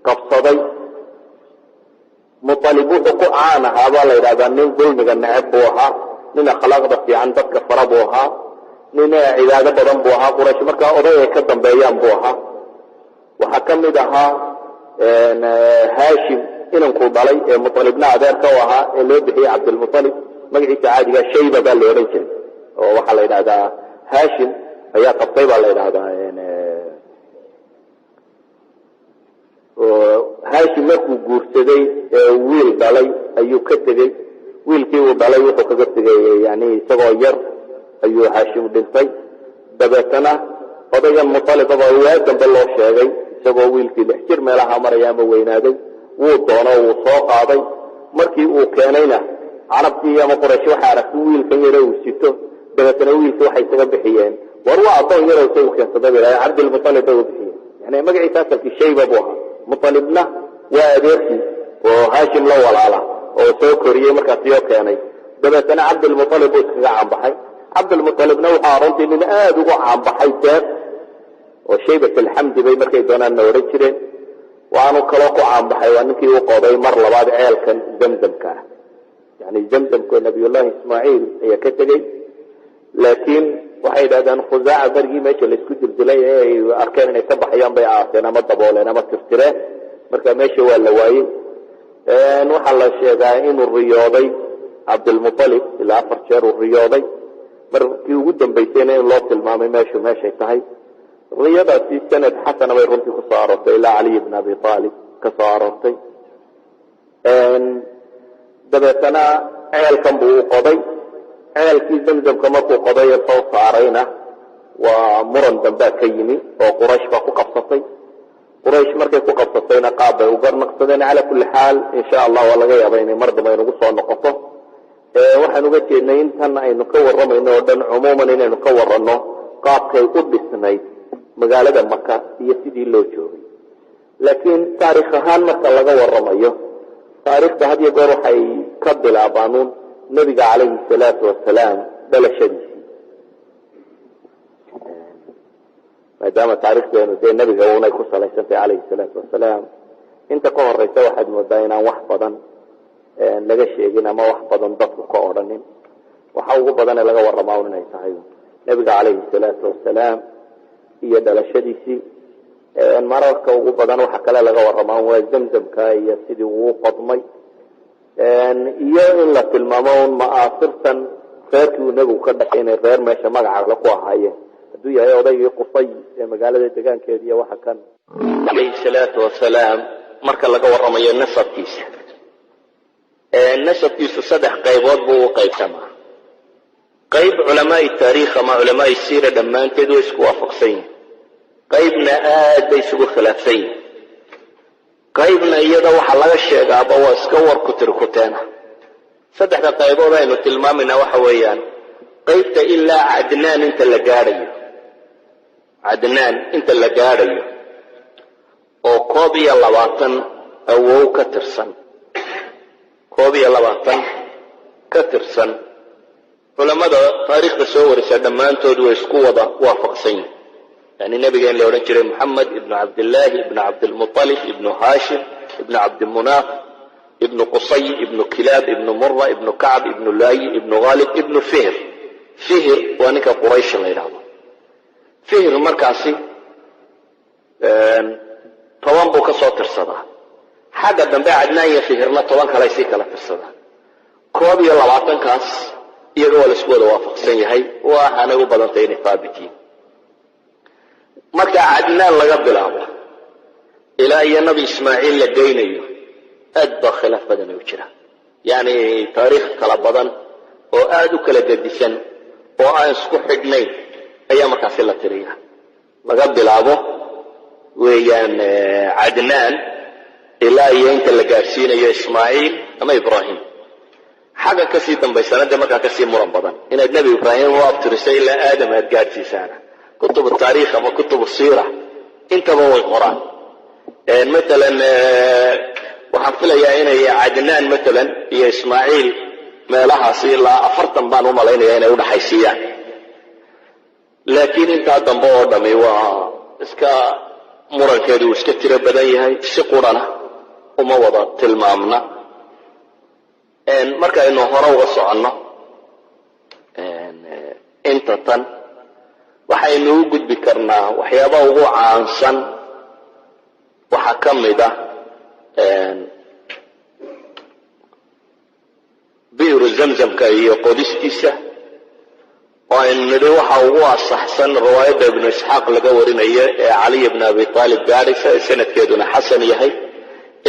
qabsaday mutalib wuxuu ku caan ahaa baa la yidhahdaa nin dulmiga neceb buu ahaa nin akhlaaqda fiican dadka fara buu ahaa nin cibaado badan buu ahaa quraysh markaa oday ay ka dambeeyaan buu ahaa waxaa ka mid ahaa haashim inankuu dhalay ee mutalibna adeerka u ahaa ee loo bixiyey cabdilmutalib magaciisa caadiga shayba baa la odhan jiray oo waxaa la yidhahdaa haashim ayaa qabtay baa la yidhahdaa haashim markuu guursaday wiil dhalay ayuu ka tegey wiilkii uu dhalay wuxuu kaga tegay yani isagoo yar ayuu haashim dhintay dabeetana odaygan mutalibaba waa dambe loo sheegay isagoo wiilkii 6 jir meelaha maraya ama weynaaday wuu doono wuu soo qaaday markii uu keenayna carabtii ama quraysh waxa aragtay wiilkan yar uu sito dabeetana wiilkii waxay isaga bixiyeen war waa adoon yar oo soo keensaday ilaa cabdilmutalib uu bixiyay yani magaciisa asalkii shayba buu ahaa mutalibna waa adeerkii oo haashim la walaala oo soo koriyey markaas iyo keenay dabeetana cabdilmutalib uu iskaga caanbaxay cabdilmutalibna waxaa runtii nin aad ugu caanbaxay deeq oo shaybat alxamdi bay markay doonaan odhan jireen waanu kaloo ku caanbaxay waa ninkii uu qoday mar labaad ceelkan zamzamka ah yani zamzamku nabiyullaahi ismaaciil ayaa ka tegey laakiin waxay yidhahdaan khusaaca bergii meesha laisku dildilay ee ay arkeen inay ka baxayaan bay aaseen ama dabooleen ama tirtireen marka meesha waa la waayey waxaa la sheegaa inuu riyooday cabdilmutalib ilaa 4 jeer uu riyooday markii ugu dambaysayna in loo tilmaamay meeshu meeshay tahay riyadaasi sanad xasana bay runtii ku soo aroortay ilaa cali ibn abi aalib ka soo aroortay dabeetana ceelkan buu u qoday ceelkii zamzamka markuu qoday ee soo saarayna waa muran dambaa ka yimi oo quraysh baa ku qabsatay quraysh markay ku qabsatayna qaab bay u garnaqsadeen cala kulli xaal insha allah waa laga yaabaa inay mar dambe aynugu soo noqoto waxaan uga jeednay intan aynu ka warramayno oo dhan cumuuman inaynu ka warranno qaabkay u dhisnayd magaalada maka iyo sidii loo joogay laakiin taariikh ahaan marka laga warramayo taariikhda had iyo goor waxay ka bilaabaanuun nabiga calayhi salaatu wasalaam dhalashadiisii maadaama taariikhdeenu dee nabiga unay ku salaysantahay calayhi salaatu wasalaam inta ka horeysa waxaad moodaa inaan wax badan laga sheegin ama wax badan dadku ka odhanin waxa ugu badan ee laga warramaa inay tahay nabiga calayhi salaatu wasalaam iyo dhalashadiisii mararka ugu badan waxa kale laga warramaa waa zamzamka iyo sidii uu qodmay iyo in la tilmaamo ma'aasirtan reerkii uu nabigu ka dhashay inay reer meesha magaca ku ahaayeen hadduu yahay odaygii qusay ee magaalada deegaankeeda iyo waxa kan calayhi salaatu wasalaam marka laga warramayo nasabkiisa nasabkiisu saddex qaybood buu u qaybsamaa. qayb culamaa'i taariikh ama culamaa'i siira dhammaanteed way isku waafaqsan yihin, qaybna aad bay isugu khilaafsan yihin, qaybna iyada waxaa laga sheegaaba waa iska war kutirkuteena. saddexda qaybood aynu tilmaamayna waxa weeyaan qaybta ilaa cadnaan inta la gaadhayo, cadnaan inta la gaadhayo oo 21 awow ka tirsan, 21 ka tirsan. culamada taariikhda soo warisa dhammaantood way isku wada waafaqsan yihin. yani nabiga in la odhan jiray moxamed ibnu cabdillaahi ibnu cabdilmuطalib ibnu haashim ibnu cabdimunaaf ibnu qusay ibnu kilaab ibnu mura ibnu kacb ibnu laayi ibnu ghalib ibnu fihr. fihr waa ninka quraysh la yidhaahdo. fihr markaasi 10 buu ka soo tirsadaa. xagga dambe cadnaan iyo fihrna 10 kale sii kala tirsadaa. 21kaas iyaga waa la isku wada waafaqsan yahay, waxaanay u badantay inay thaabitiin. marka cadnaan laga bilaabo ilaa iyo nabi ismaaciil la geynayo aad baa khilaaf badan u jira. yani taariikh kala badan oo aad u kala gedisan oo aan isku xidhnayn ayaa markaasi la tiriya. laga bilaabo weeyaan cadnaan ilaa iyo inta la gaarsiinayo ismaaciil ama ibraahim. xagga kasii dambaysana dee markaa kasii muran badan inaad nebi ibraahim u abtirisay ilaa aadam aad gaadhsiisaana. kutubu taariikh ama kutubu siira intaba way qoraan. maalan waxaan filayaa inay cadnaan maalan iyo ismaaciil meelahaasi ilaa 40 baan u malaynaya inay udhaxaysiiyaan. laakiin intaa dambe oo dhami waa iska murankeedu uu iska tiro badan yahay, si qurana uma wada tilmaamna. markaynu hore uga soconno inta tan waxaynu u gudbi karnaa waxyaabaha ugu caansan. waxaa ka mid ah bi'ru zamzamka iyo qodistiisa oo aynu nidhi waxa ugu asaxsan riwaayadda ibnu isxaaq laga warinayo ee caliy ibn abi aalib gaadhaysa ee sanadkeeduna xasan yahay,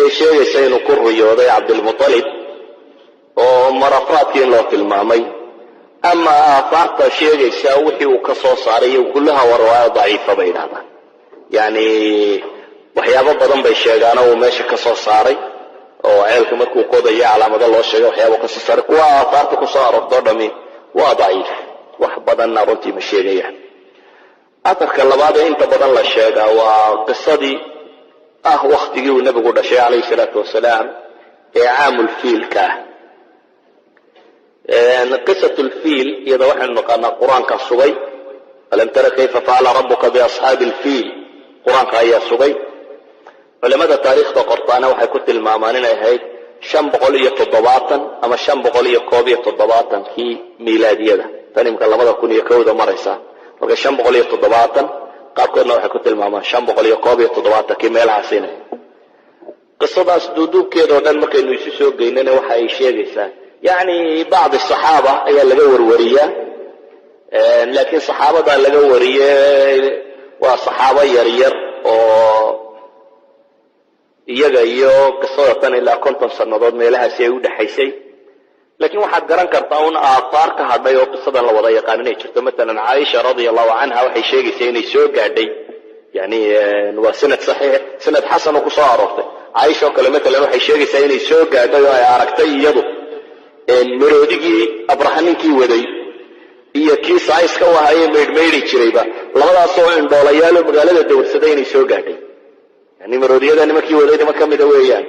ee sheegaysa inuu ku riyooday cabdilmuطalib oo marafaadkii in loo tilmaamay. ama aafaarta sheegaysa wixii uu ka soo saaray kullaha waa riwaayo daciifa bay yidhahdaan. yani waxyaabo badan bay sheegaano uu meesha ka soo saaray oo ceelka markuu qodayo calaamado loo sheegay waxyaabo ka soo saaray. kuwa aafaarta ku soo aroortoo dhami waa daciif, wax badanna runtii ma sheegayaan. atarka labaad ee inta badan la sheegaa waa qisadii waktigii uu nabigu dhashay calayhi salaatu wasalaam ee caamulfiilka ah. qisatu lfiil iyada waxaynu naqaanaa qur-aanka sugay. alam tara kayfa facala rabuka biasxaabi lfiil, qur-aanka ayaa sugay. culamada taariikhda qortaana waxay ku tilmaamaan inay ahayd 570 ama 571kii miilaadiyada. tan imka 2001 maraysa, marka 570 qaarkoodna waxay ku tilmaamaan 571kii meelahaas inay. qisadaas duuduubkeedoo dhan markaynu isu soo geynana waxa ay sheegaysaa yani bacdi saxaaba ayaa laga warwariyaa, laakiin saxaabada laga wariyey waa saxaabo yaryar oo iyaga iyo qisada tan ilaa 50 sannadood meelahaasi ay u dhaxaysay. laakiin waxaad garan kartaa un aafaar ka hadhay oo qisadan la wada yaqaan inay jirto. maalan caaisha radiyallahu canha waxay sheegaysaa inay soo gaadhay, yani waa sanad saxiix, sanad xasan oo ku soo aroortay. caaisha oo kale maalan waxay sheegaysaa inay soo gaadhay oo ay aragtay iyadu maroodigii abraha ninkii waday iyo kii saayska u ahaayee maydhmaydhi jirayba, labadaasoo indhoolayaalo magaalada dawarsaday inay soo gaadhay. yani maroodiyada nimankii waday niman ka mida weeyaan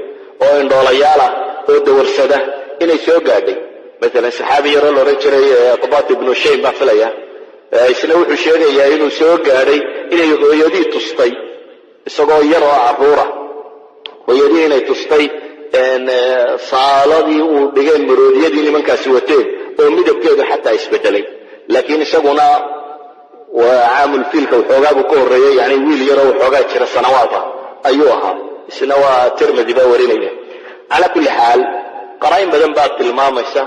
oo indhoolayaal ah oo dawarsada inay soo gaadhay. maalan saxaabi yaroo la odhan jiray qabat ibnu shaym baa filaya, isna wuxuu sheegayaa inuu soo gaadhay inay hooyadii tustay, isagoo yar oo caruura, hooyadii inay tustay saaladii uu dhigeen maroodiyadii nimankaasi wateen oo midabkeedu xataa isbedelay. laakiin isaguna waa caamulfiilka waxoogaabu ka horreeyey, yani wiil yaroo waxoogaa jira sanawaada ayuu ahaa. isna waa tirmidi baa warinaya. calaa kulli xaal qaraa'in badan baa tilmaamaysa.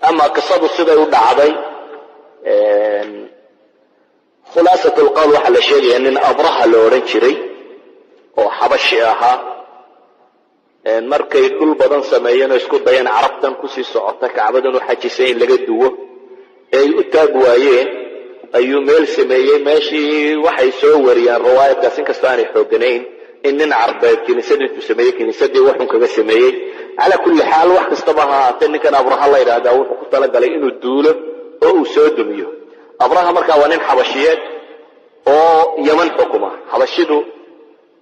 ama qisadu siday u dhacday, khulaasat lqawl waxaa la sheegaya nin abraha la odhan jiray oo xabashi ahaa markay dhul badan sameeyeen oo isku dayeen carabtan kusii socota kacbadan u xajisay in laga duwo ay u taag waayeen ayuu meel sameeyey meeshii waxay soo wariyaan riwaayadkaas inkastoo aanay xooganayn in nin carbeed kiniisadii intuu sameeyey kiniisadii waxun kaga sameeyey calaa kulli xaal wax kastaba ha ahaatee ninkan abraha la yidhaahdaa wuxuu ku talagalay inuu duulo oo uu soo dumiyo abraha markaa waa nin xabashiyeed oo yaman xukuma xabashidu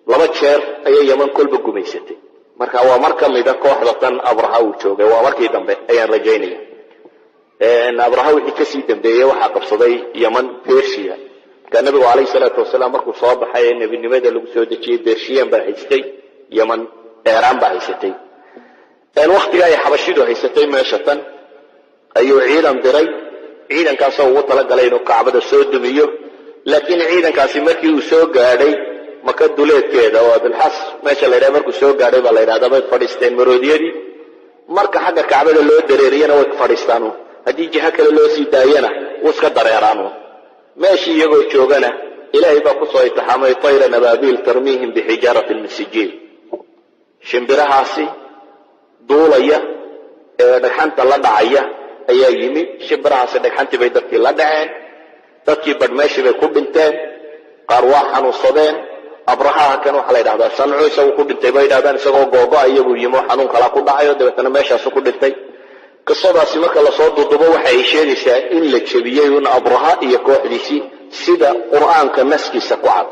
2 jeer ayay yaman kolba gumaysatay marka waa mar ka mid ah kooxda tan abraha uu joogay waa markii dambe ayaan rajaynaya abraha wixii kasii dambeeyey waxaa qabsaday yaman persia marka nabigu calayhi salaatu wasalaam markuu soo baxay ee nebinimada lagu soo dejiyey bershiyan baa haystay yaman eeraan baa haysatay waqtiga ay xabashidu haysatay meesha tan ayuu ciidan diray ciidankaasoo ugu talagalay inuu kacbada soo dumiyo laakiin ciidankaasi markii uu soo gaadhay maka duleedkeeda oo bilxas meesha la yidhaha markuu soo gaadhay baa la yidhahdaa bay fadhiisteen maroodiyadii marka xagga kacbada loo dareeriyana way fadhiistaan haddii jiha kale loo sii daayana wuu iska dareeraan meeshii iyagoo joogana ilaahay baa kusoo itixaamay tayran abaabiil tarmiihim bixijaaratin min sijiil shimbirahaasi duulaya ee dhagxanta la dhacaya ayaa yimi shimbirahaasi dhagxantii bay dadkii la dhaceen dadkii badh meeshii bay ku dhinteen qaar waa xanuunsadeen abrahaha kan waxaa la yidhahdaa sancu isagu ku dhintay bay yidhahdaan isagoo googo-a iyaguu yimo xanuun kalaa ku dhacayo dabeetana meeshaasu ku dhintay qisadaasi marka lasoo dudubo waxa ay sheegaysaa in la jebiyey un abraha iyo kooxdiisii sida qur'aanka naskiisa ku cad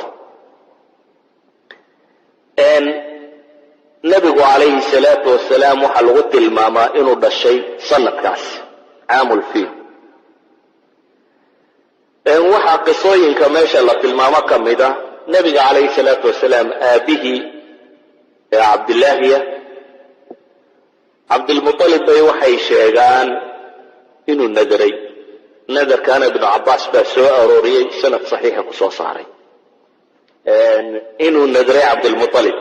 nabigu calayhi salaatu wasalaam waxaa lagu tilmaamaa inuu dhashay sanadkaas caamul fiil waxaa qisooyinka meesha la tilmaamo ka mid ah nabiga calayhi salaatu wasalaam aabihii ee cabdilaahiya cabdilmuطalib bay waxay sheegaan inuu nadaray nadarkaana ibnu cabbaas baa soo arooriyey sanad saxiixa ku soo saaray inuu nadaray cabdilmuطalib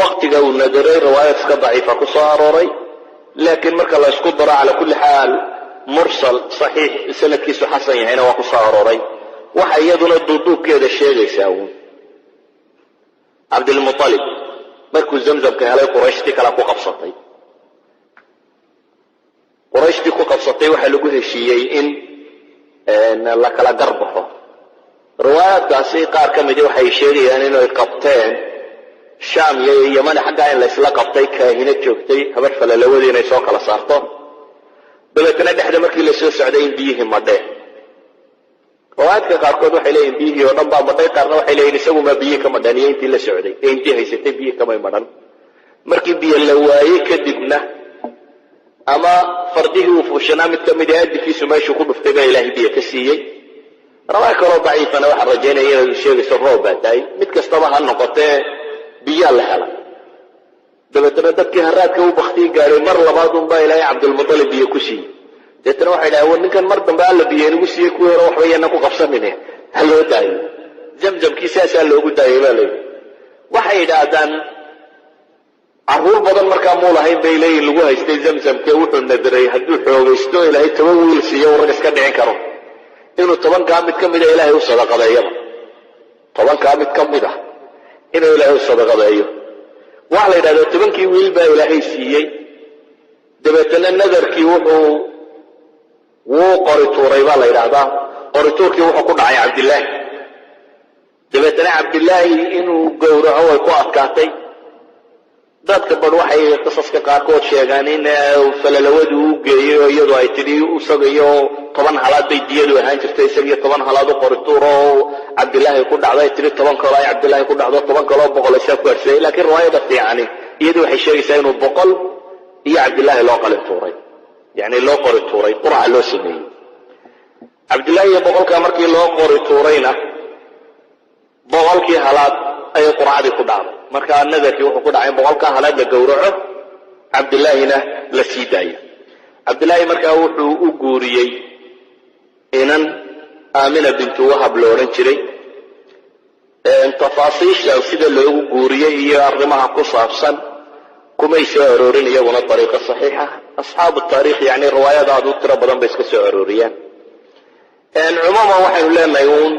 waqtiga uu nadaray riwaayad iska daciifa ku soo arooray laakiin marka la isku daro cala kulli xaal mursal saxiix sanadkiisu xasan yahayna waa ku soo arooray waxa iyaduna duuduubkeeda sheegaysaa uun cabdilmuطalib markuu zamzamka helay qurayshtii kala ku qabsatay qurayshtii ku qabsatay waxaa lagu heshiiyey in la kala garbaxo riwaayaadkaasi qaar ka midi waxay sheegayaan inay qabteen shaam iyo yaman xaggaa in la isla qabtay kaahina joogtay habar falalawadii inay soo kala saarto dabeetana dhexda markii la soo socday in biyihii madheen riwaayaadka qaarkood waxay leeyihin biyihii oo dhan baa madhay qaarna waxay leeyihin isagumaa biyihii ka madhan iyo intii la socday ee intii haysatay biyihii kamay madhan markii biyo la waayey kadibna ama fardihii uu fuushanaa mid ka mid ah adinkiisu meeshuu ku dhuftay baa ilaahay biyo ka siiyey riwaaya kaloo daciifana waxaan rajaynaya inaad sheegayso roob baa daay mid kastaba ha noqotee biyaa la helay dabeetana dadkii haraadka u baktii gaadhay mar labaad unbaa ilaahay cabdilmuطalib biyo ku siiyey dabeetana waxay dhahay war ninkan mar dambe alla biyo inagu siiyey kuwii hore waxba yana ku qabsanine ha loo daayo zamzamkii saasaa loogu daayay baa layidhi waxay yidhaahdaan carruur badan markaa muu lahayn bay leeyihin lagu haystay zamzamkee wuxuu nadaray hadduu xoogaysto ilaahay 10 wiil siiyo uu rag iska dhicin karo inuu 10kaa mid ka mida ilaahay u sadaqadeeyaba 10kaa mid ka mid ah inuu ilaahay u sadaqadeeyo waxaa la yidhahdaa 10kii wiil baa ilaahay siiyey dabeetana nadarkii wuu qori tuuray baa la yidhaahdaa qorituurkii wuxuu ku dhacay cabdilaahi dabeetana cabdilaahi inuu gowraco way ku adkaatay dadka badh waxay qisaska qaarkood sheegaan in falalawadu u geeyey oo iyadu ay tidhi isagayo 10 halaad bay diyadu ahaan jirtay isagiyo 10 halaad u qorituur oo cabdilaahi ku dhacday tidhi 10 kaloo ay cabdilaahi ku dhacdo 10 kaloo boqol isaa ku harsay laakiin riwaayada fiicani iyadu waxay sheegaysaa inuu 100 iyo cabdilaahi loo qalin tuuray yani loo qori tuuray qurca loo sameeyey cabdilaahi iyo 100ka markii loo qori tuurayna 100kii halaad ayay qurcadii ku dhacday markaa nadarkii wuxuu ku dhacay 100ka halaad la gowraco cabdilaahina la sii daayo cabdilaahi markaa wuxuu u guuriyey inan aamina bintu wahab la odhan jiray tafaasiisha sida loogu guuriyey iyo arrimaha ku saabsan kumay soo aroorin iyaguna dariiqa saxiixa asxaabu taariikh yani riwaayadaadu tiro badan bay iska soo arooriyaan cumuuman waxaynu leenahay uun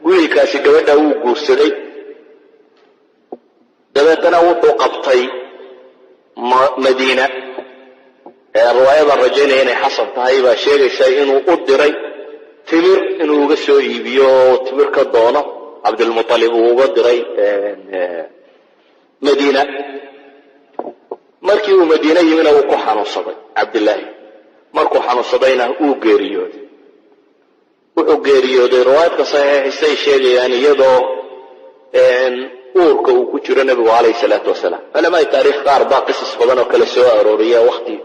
wiilkaasi gabadha wuu guursaday dabeetana wuxuu qabtay madiina riwaayada rajaynaya inay xasan tahay baa sheegaysa inuu u diray timir inuu uga soo iibiyo timir ka doono cabdilmuطalib uu uga diray madiina markii uu madiina yimina uu ku xanuunsaday cabdillaahi markuu xanuunsadayna uu geeriyooday wuxuu geeriyooday riwaayadka saxiixisay sheegayaan iyadoo uurka uu ku jiro nebigu calayhi salaatu wasalaam culamaa taariikh qaar baa qisas badan oo kale soo arooriya wakti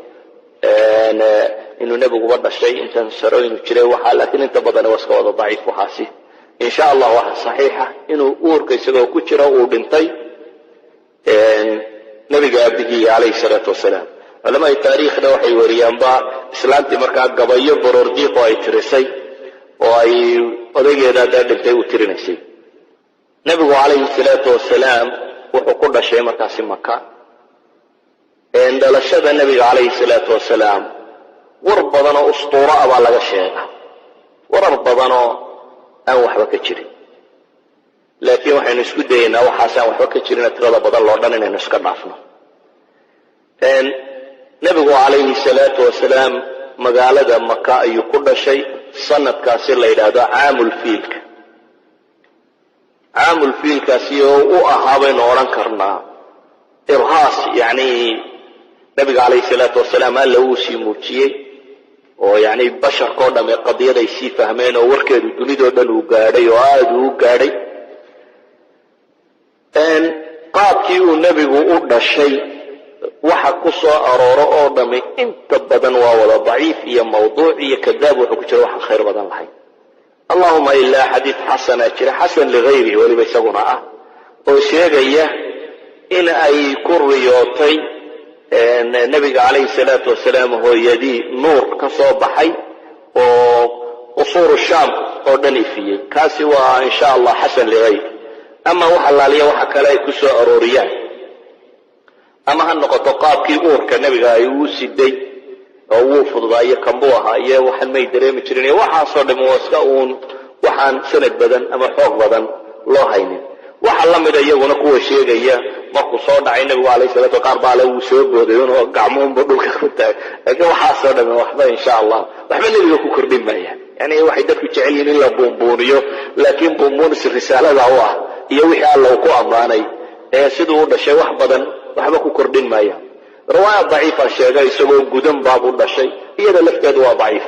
inuu nebiguba dhashay intan saro inuu jiray waxaa laakiin inta badan waa iska wada daciif waxaasi insha allah waxa saxiixa inuu uurka isagoo ku jiro uu dhintay nebiga aabihii calayhi salaatu wasalaam culamaa taariikhna waxay wariyaanba islaantii markaa gabayo baroordiiq oo ay tirisay oo ay odaygeeda haddaa dhintay uu tirinaysay nebigu calayhi salaatu wasalaam wuxuu ku dhashay markaasi maka dhalashada nebiga calayhi salaatu wasalaam war badan oo ustuuro ah baa laga sheega warar badan oo aan waxba ka jirin laakiin waxaynu isku dayaynaa waxaas aan waxba ka jirin tirada badan loo dhan inaynu iska dhaafno nebigu calayhi salaatu wasalaam magaalada maka ayuu ku dhashay sanadkaasi la yidhaahdo caamulfiilka caamulfiilkaasi oo u ahaa baynu odhan karnaa irhaas yacni nebiga calayhi salaatu wasalaam alla uu sii muujiyey oo yacni basharkao dhamme qadiyaday sii fahmeen oo warkeedu dunidoo dhan uu gaadhay oo aada uu gaadhay qaabkii uu nebigu u dhashay waxa ku soo arooro oo dhamme inta badan waa wada daciif iyo mawduuc iyo kadaab wuxuu ku jira waxaan khayr badan lahayn allahuma ilaa xadiid xasana jira xasan ligayrihi weliba isaguna ah oo sheegaya in ay ku riyootay nebiga calayhi salaatu wasalaam hooyadii nuur ka soo baxay oo qusuuru shaam oo dhan ifiyey kaasi waa insha allah xasan ligayri ama wax allaaliya waxa kale ay ku soo arooriyaan ama ha noqoto qaabkii uurka nebiga ay uu siday oo wuu fududaayo kambuu ahaa iyo waxaan may dareemi jirin iyo waxaasoo dham waa iska uun waxaan sanad badan ama xoog badan loo haynin waxa la mida iyaguna kuwa sheegaya markuu soo dhacay nebigu calayhi salaatu qaar baa le wuu soo booday inuu gacmuunba dhulka ku taagay laakiin waxaasoo dham waxba insha allah waxba nebiga ku kordhin maayaan yani waxay dadku jecel yihiin in la buunbuuniyo laakiin buunbuunis risaalada u ah iyo wixii alla uu ku ammaanay siduu u dhashay wax badan waxba ku kordhin maayaan riwaaya daciifa sheegay isagoo gudan baabu dhashay iyada lafteedu waa daciif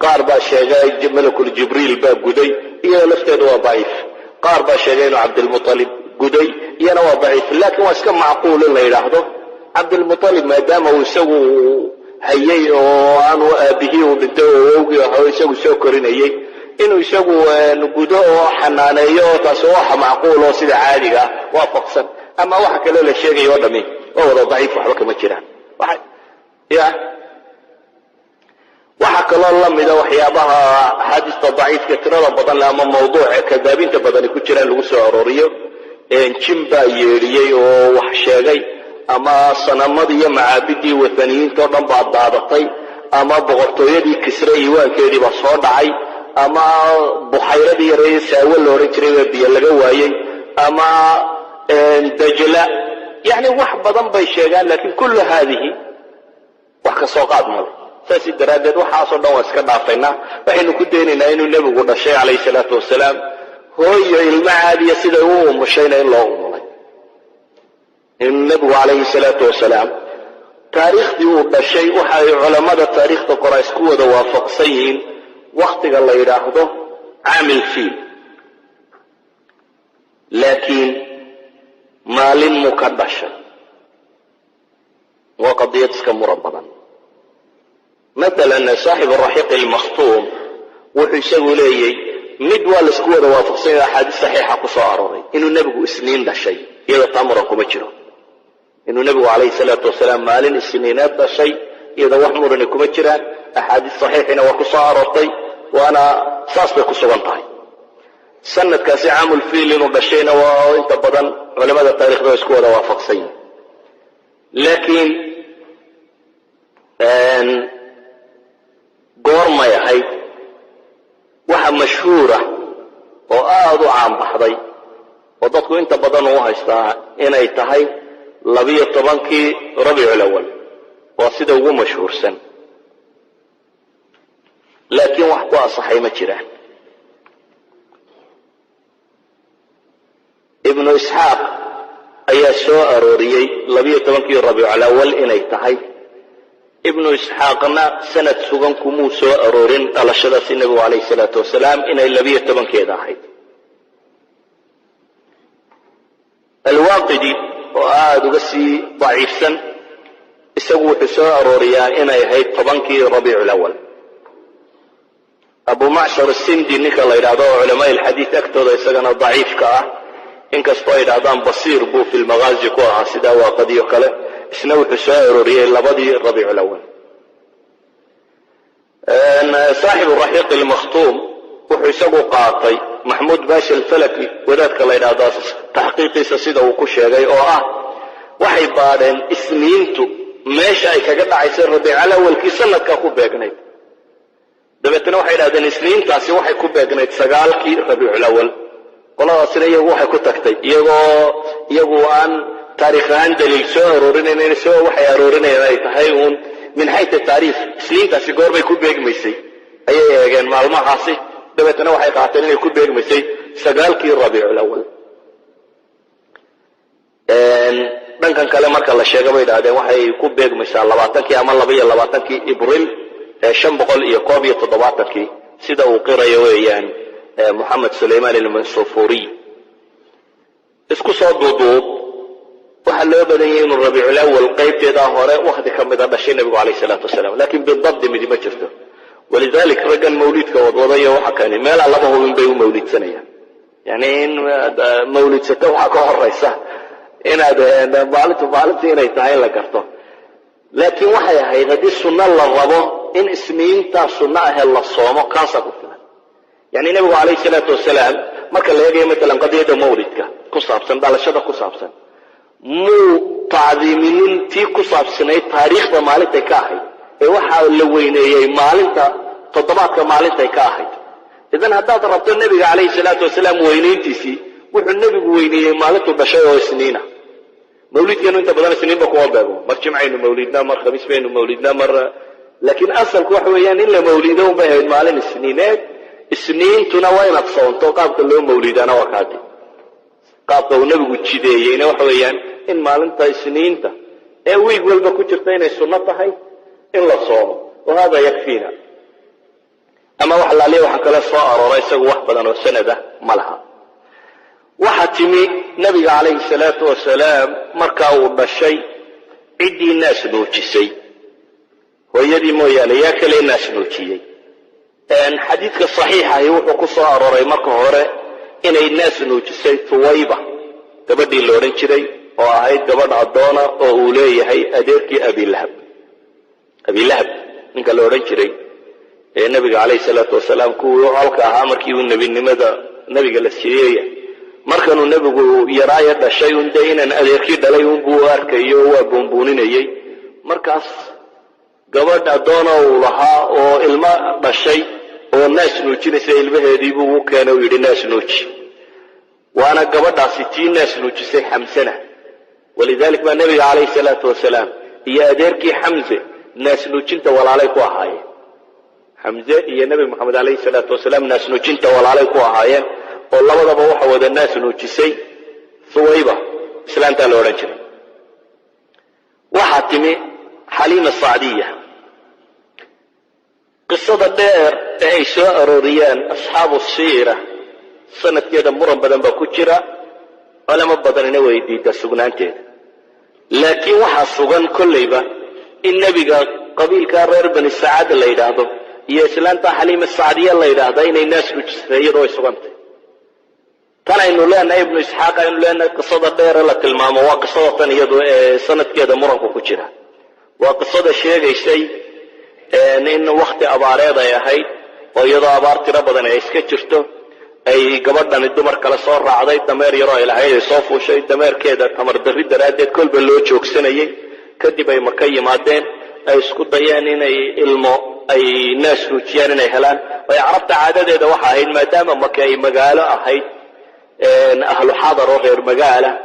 qaar baa sheegay malakul jibriil baa guday iyada lafteedu waa daciif qaar baa sheegay inuu cabdilmuطalib guday iyana waa daciif laakiin waa iska macquul in la yidhaahdo cabdilmuطalib maadaama uu isagu hayay oo aanu aabihii uu dhintay oo awowgii aho isagu soo korinayay inuu isagu gudo oo xanaaneeyo taasi waxa macquul oo sida caadiga ah waafaqsan ama waxa kale la sheegayo oo dhami waa wada daciif waxba kama jiraan waxa kaloo la mida waxyaabaha axaadiista daciifka tirada badan le ama mawduuca kadaabinta badani ku jiraan lagu soo arooriyo jin baa yeedhiyey oo wax sheegay ama sanamadii iyo macaabidii wathaniyiinta oo dhan baa daadatay ama boqortooyadii kisre iiwaankeedii baa soo dhacay ama buxayradii yareeye saawo la odhan jiray baa biyo laga waayey ama dajla yani wax badan bay sheegaan laakiin kullu haadihi wax ka soo qaad male saasi daraaddeed waxaasoo dhan waa iska dhaafaynaa waxaynu ku daynaynaa inuu nebigu dhashay calayhi salaatu wasalaam hooyo ilmo caadiya siday u umushayna in loo umulay inuu nebigu calayhi salaatu wasalaam taariikhdii uu dhashay waxa ay culammada taariikhda qora isku wada waafaqsan yihiin waktiga la yidhaahdo caamil fiil laakiin maalin muu ka dhashay waa qadiyad iska muran badan مثلا صاحب الرحيق المختوم وحسابه ليه mid waa la isku wada waafaqsan yahay xadiis saxiixa ku soo arooray inuu nabigu isniin dhashay iyada tamara kuma jiro inuu nabigu calayhi salaatu wasalaam maalin isniinaad dhashay iyada wax muran kuma jiraan axaadiis saxiixina waa ku soo aroortay waana saas bay ku sugan tahay sanadkaasi caamul fiil inuu dhashayna waa inta badan culimada taariikhda isku wada waafaqsan yihiin laakiin goormay ahayd waxa mashhuura oo aad u caan baxday oo dadku inta badan u haystaa inay tahay 12 ربيع الأول وصيده ugu mashhuursan laakiin wax ku asaxay ma jiraan ibn Ishaq ayaa soo arooriyay 12 ربيع الأول inay tahay ibn Ishaqna sanad sugan kuma soo aroorin dhalashada nabiga alayhi salatu wasalaam inay 12 keeda ahayd الواقدي وآد وقسي ضعيف سن يسوي حساء روريا إنا يهيد طبنكي ربيع الأول أبو معشر السندي نكلا إلى علماء الحديث أكتر يسجنا ضعيف كأه إنك استويد عدم بصير بو في المغازي كوها سدا واقدي وكله سنو حساء روريا لبدي ربيع الأول صاحب الرحيق المخطوم وحسابه قاطي محمود باشا الفلكي وذاك الله يرضى تحقيقي سيده وكشيغي او waxay baadeen isniintu meesha ay kaga dhacayso Rabiic al-Awwal ki sanadka ku beegnayd dabeetana waxay yiraahdeen isniintaasi waxay ku beegnayd 9kii Rabiic al-Awwal qoladaasina iyagu waxay ku tagtay iyagu aan taariikhan daliil soo aroorinayeen soo waxay aroorinayeen ay tahay min hayta taariikh isniintaasi goorbay ku beegmaysay ayay eegeen maalmahaasi dabeetana waxay qaateen inay ku beegmaysay 9kii Rabiic al-Awwal dhankan kale marka la sheegay bay yiraahdeen waxay ku beegmaysaa 20kii ama 22kii Abriil 517kii sida uu qirayo weeyaan Muhammad Suleyman al-Mansufuri isku soo duuduub waxa loo badan yahay in Rabiic al-Awwal qaybteeda hore waqti kamid ah dhashay nabiga alayhi salatu wasalaam laakiin bidabd mid ma jirto ولذلك رجل مولد كوضوضية وحكاني ما لا لبه من بيو مولد سنة يعني إن مولد ستة وحكوه الرئيسة إن هذا بعلت هنا يتعين لكرته لكن وحيا هاي غدي السنة للربو إن اسمين تا السنة هلا الصوم كان سقطنا يعني النبي عليه الصلاة والسلام ما كان يجي مثلا قضية مولدك كصاب سن على شدة كصاب سن مو تعظيمين تي كصاب سنة تاريخ بمالتك كاهي waxa la weyneeyay maalinta toddobaadka maalinta ay ka ahayd idan haddaad rabto nabiga alayhi salaatu wasalaam weyneyntiisii wuxuu nabigu weyneeyay maalintu dhashay oo isniina mawlidkeenu inta badan isniinba kuma beego mar jimcaynu mawlidna mar khamiis baynu mawlidna mar laakiin asalku waxa weeyaan in la mawlido uma ahayd maalin isniineed isniintuna waa inaad soonto qaabka loo mawlidana waa kaadi qaabka uu nabigu jideeyayna waxa weeyaan in maalinta isniinta ee wiig walba ku jirta inay sunno tahay إلا صوم وهذا يكفينا أما وحلا ليه وحكى له صائر ورئيسه وحبدا وسنده ملها وحتمي نبي عليه الصلاة والسلام مركاو بالشيء عدي الناس نوتشي ويدي مويا لياكل الناس نوتشي أن حديثك الصحيح يوحك صائر ورئي مركاو إن الناس نوتشي ثويبة تبدي اللورنشري وهيد قبض عدونا وأوليه هي أديركي أبي اللهب أبي لهب من قال له رجري النبي عليه الصلاة والسلام كو علك عامركي والنبي لماذا النبي قال السيرية مركن النبي يرايا الشيء دينا أذكر دليهم بوارك يو بونبونين يي مركز قبض عدونا ولها والماء بالشيء والناس نوتشي نسيل بهدي بو كانوا يدي ناس نوتشي وأنا قبض 60 ناس نوتشي سي 5 سنة ولذلك ما النبي عليه الصلاة والسلام يا أديركي حمزة ناس نوجنت ولا عليك وهاي حمزة يا نبي محمد عليه الصلاة والسلام ناس نوجنت ولا عليك وهاي والله ما بروح وذا الناس نوجسي ثويبة سلام تعالى ورجل وحاتمي حليمة الصعدية قصة الدائر عيسى روريان أصحاب السيرة سنة كده مرم بدن بكتشرة ولا مبادر نوي دي تسجنانتين لكن وحى السجن كل يبقى النبي قبيل كارر بن السعادة اللي يدهضه يا سلانتا حليم السعدية اللي يدهضه إن الناس يجسريروا يسوقمته كان إنه لأن ابن إسحاق إنه لأن قصة الدائر لك الماما وقصة ثانية سنة كده مرة كتيرة وقصة الشيء يشتي إنه وقت أبارة يا هاي ويضع أبار ترى بدن يسكتشته أي قبضنا الدمر كلا صار عضي الدمار يرى إلى هاي صوف وشيء الدمار كده تمر دري درادات كل بلوتش وكسنة كدب أي مكيم عدين أي سكوت ديان أي الماء أي ناس روتيان أي هلان ويعرفت عدد إذا واحد ما دام مكاي مقالة أحد أهل حاضر وغير مقالة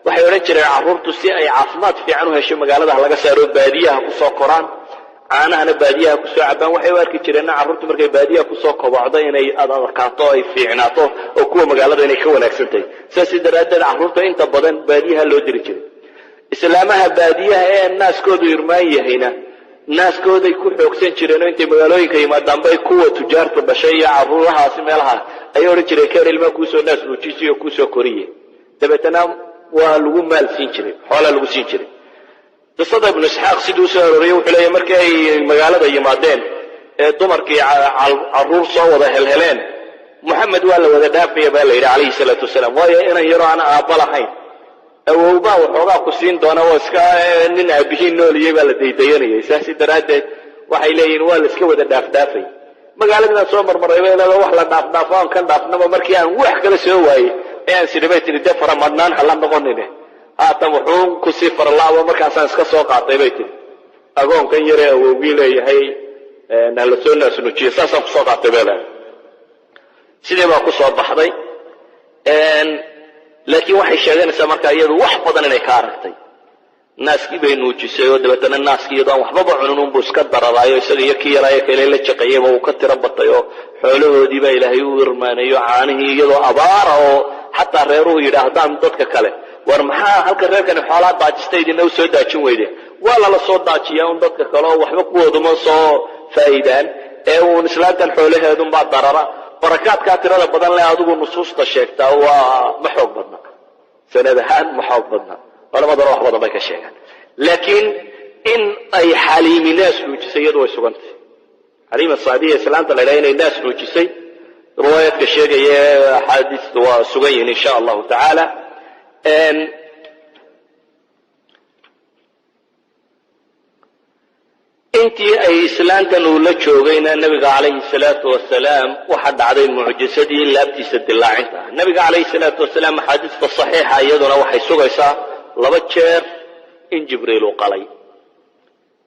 waxay oran jireen carruurtu si ay caafimaad fiican u hesho magaalada laga saaro baadiyaha ku soo koraan caanahana baadiyaha ku soo cabaan waxay u arki jireen carruurtu markay baadiyaha ku soo kobocdo inay adadkaato ay fiicnaato oo kuwa magaalada inay ka wanaagsan tahay saasi daraadeed carruurta inta badan baadiyaha loo diri jiray islaamaha baadiyaha ee naaskoodu irmaan yahayna naaskooday ku xoogsan jireen intay magaalooyinka yimaadaan bay kuwa tujaarta dhashay iyo carruurahaasi meelaha ay oran jireen keen ilmaha kuusoo naas nuujisay oo kuusoo koriye dabeetana waa lagu maal siin jiray xoolaa lagu siin jiray qisada ibnu isxaaq siduu soo arooriyey wuxuu leeyahay markii ay magaalada yimaadeen ee dumarkii carruur soo wada helheleen maxamed waa la wada dhaafaya baa la yidhi calayhi salaatu wasalaam waayo inan yaroo aan aabba lahayn awowbaa waxoogaa ku siin doona oo iska nin aabihiin nooliyey baa la daydayanayay saasi daraaddeed waxay leeyihiin waa la iska wada dhaafdhaafay magaaladaan soo marmaray bay leedahay wax la dhaafdhaafo aan kan dhaafnaba markii aan wax kala soo waayey ee aan sidhi bay tidhi dee faramadnaan hala noqonine haatan wuxuu ku sii farlaabo markaasaan iska soo qaatay bay tidhi agoonkan yaree awowgii leeyahay la soo naasnujiye saasaan kusoo qaatay bay leedahay sidii baa ku soo baxday laakiin waxay sheeganaysaa markaa iyadu wax badan inay ka aragtay naaskii bay nuujisay oo dabeetana naaskii iyadoo aan waxbaba cunin unbuu iska daradaayo isaga iyo kii yaraayo kale la jaqayeyba uu ka tiro batay oo xoolahoodii baa ilaahay u irmaaneeyo caanihii iyadoo abaara oo xataa reeruhu yidhaahdaan dadka kale war maxaa halka reerkani xoolaa daajista idina u soo daajin weyde waa lala soo daajiyaa un dadka kale oo waxba kuwooduma soo faa'iidaan ee uun islaantan xoolaheedunbaa darara barakaadkaa tirada badan leh adigu nusuusta sheegtaa waa ma xoog badna sanad ahaan ma xoog badna culamadana wax badan bay ka sheegaan laakiin in ay xaliimi naas nuujisay iyadu way sugantahay xaliima saadiya islaanta la yidhaha inay naas nuujisay riwaayaadka sheegaya axaadiista waa sugan yihiin insha allahu tacaala intii ay islaantan uu la joogayna nabiga calayhi salaatu wasalaam waxaa dhacday mucjisadii laabtiisa dilaacinta nabiga calayhi salaatu wasalaam axaadiista saxiixa iyaduna waxay sugaysaa 2 jeer in jibriil uu qalay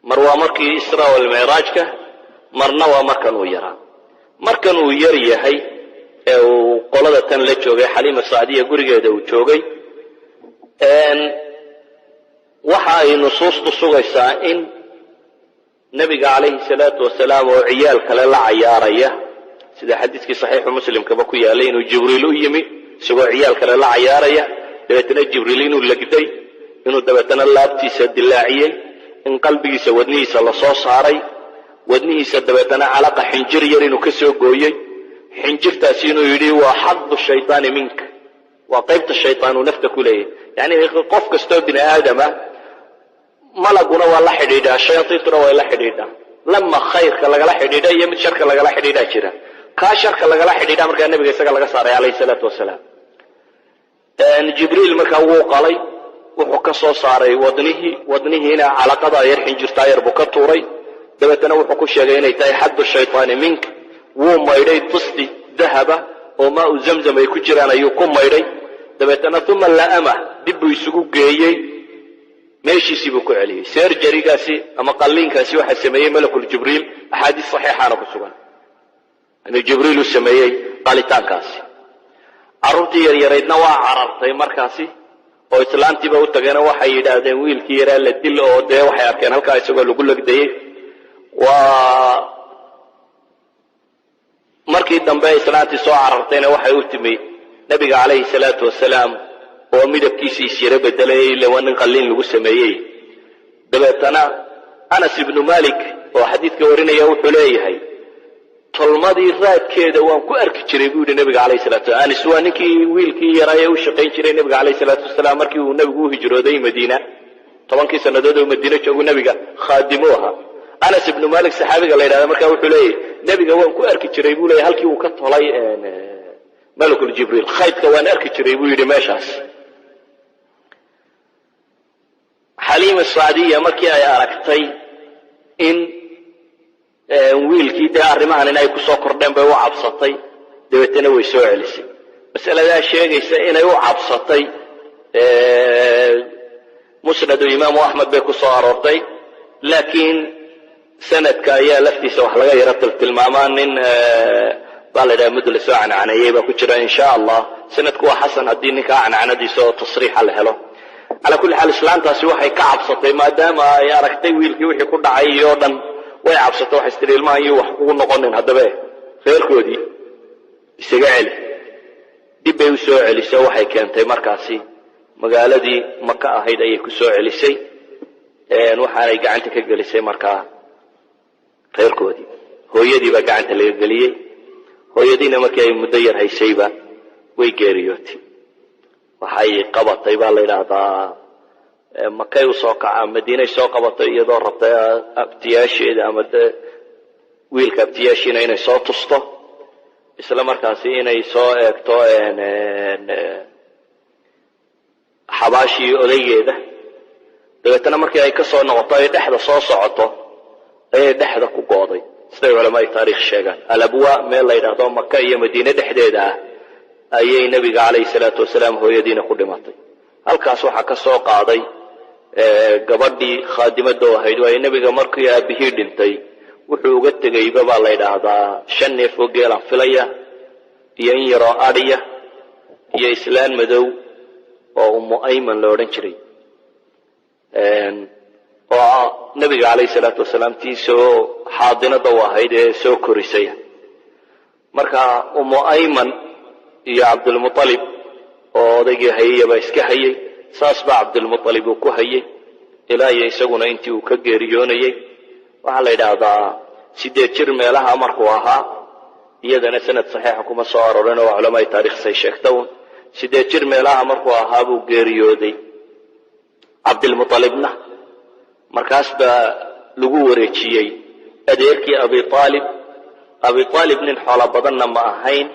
mar waa markii israa wal mi'raajka marna waa markan uu yaraa markan uu yar yahay ee uu qolada tan la joogay xaliima saadiya gurigeeda uu joogay waxa ay nusuustu sugaysaa in nabiga calayhi salaatu wasalaam oo ciyaal kale la cayaaraya sida xadiiskii saxiixu muslimkaba ku yaalay inuu jibriil u yimi isagoo ciyaal kale la cayaaraya dabeetana jibriil inuu lagday inuu dabeetana laabtiisa dilaaciyey in qalbigiisa wadnihiisa la soo saaray wadnihiisa dabeetana calaqa xinjir yar inuu ka soo gooyey xinjirtaasi inuu yidhi waa xaddu shaytaani minka waa qaybta shaytaan uu nafta ku leeyahay yacni qof kastoo bini aadama malaguna waa la xidhiidhaa shayaatiintuna waa la xidhiidhaa lama khayrka lagala xidhiidha iyo mid sharka lagala xidhiidhaa jira kaa sharka lagala xidhiidhaa markaa nabiga isaga laga saaray calayhi salaatu wasalaam jibriil markaa wuu qalay wuxuu ka soo saaray wadnihiina calaqada yar xinjirtaa yar buu ka tuuray dabeetana wuxuu ku sheegay inay tahay xaddu shaytaani minka wuu maydhay tusti dahaba oo maa u zamzam ay ku jiraan ayuu ku maydhay dabeetana uma la'ama dib buu isugu geeyey meeshiisii buu ku celiyey seerjarigaasi ama qalliinkaasi waxaa sameeyey malakul jibriil axaadiis saxiixaana ku sugan inuu jibriil u sameeyey qalitaankaasi carruurtii yaryaraydna waa carartay markaasi oo islaantiiba u tageena waxay yidhaahdeen wiilkii yaraa la dil oo dee waxay arkeen halkaa isagoo lagu legdayey waa markii dambe islaantii soo carartayna waxay u timi nabiga calayhi salaatu wasalaam oo midabkiisii isyara bedelay ila waa nin qalliin lagu sameeyey dabeetana anas ibnu malik oo xadiidka warinaya wuxuu leeyahay tolmadii raadkeeda waan ku arki jiray buu yidhi nabiga calayhi salatu wasalaam anis waa ninkii wiilkii yaraaye u shaqayn jiray nabiga calayhi salaatu wasalaam markii uu nabigu u hijrooday madiina 10 sannadood oo madiina joogu nabiga khaadimu ahaa anas ibnu malik saxaabiga la yidhahda markaa wuxuu leeyahay nabiga waan ku arki jiray buu leeyahay halkii uu ka tolay malakul jibriil khaydka waan arki jiray buu yidhi meeshaas xaliima saadiya markii ay aragtay in wiilkii dee arrimahan in ay ku soo kordheen bay u cabsatay dabeetana way soo celisay masaladaa sheegaysa inay u cabsatay musnadu imaamu axmed bay ku soo aroortay laakiin sanadka ayaa laftiisa wax laga yaro tilmaamaa nin baa la yidhaha mid la soo cancaneeyey baa ku jira insha allah sanadku waa xasan haddii ninkaa cancanadiisa oo tasriixa la helo على كل حال إسلام تاسي وحي كعب سطي ما دام ياركتي ويلكي وحي كل عي يوردن ويعب سطي وحي استري الماء يوحقون نقنن هذا به خير كودي استقعل دي بيوسوع عليسا وحي كانتي مركاسي مقالدي مكة هيدا يكسوع عليسي وحانا يقعنتك قليسي مركا خير كودي هو يدي بقعنت اللي قليه هو يدينا مركا مدير هاي سيبا ويقاريوتي waxay qabatay baa la yiraahdaa makay soo kaca madiinay soo qabatay iyadoo rabtay abtiyaasheeda ama wiilka abtiyaashiina inay soo tusto isla markaasi inay soo eegto xabaashi odaygeeda dabeetana markii ay ka soo noqotay dhexda soo socoto ay dhexda ku gooday sida culimada taariikh sheegan alabwa meel la yiraahdo makka iyo madiina dhexdeeda ayay nabiga calayhi salaatu wasalaam hooyadiina ku dhimatay halkaas waxa ka soo qaaday gabadhii khaadimada ahayd oo ay nabiga markii aabihii dhintay wuxuu uga tagay baba la yiraahdaa 5 neef oo geel filaya iyo in yaro adhiya iyo islaan madow oo ummu ayman la oran jiray oo nabiga calayhi salaatu wasalaam tiisoo xaadinada ahayd ee soo korisay marka ummu ayman يا عبد المطلب odayga hayaba iska hayay saas ba عبد المطلب ku hayay ilaa isaguna intii uu ka geeriyoonayay waxa la yiraahdaa 8 jir meelaha markuu ahaa iyadana sanad saxiix kuma soo arooreen oo culimada taariikh say sheegtaan 8 jir meelaha markuu ahaa buu geeriyooday عبد المطلبna markaas ba lagu wareejiyay adeerkii Abi Talib nin xoolo badanna ma ahayn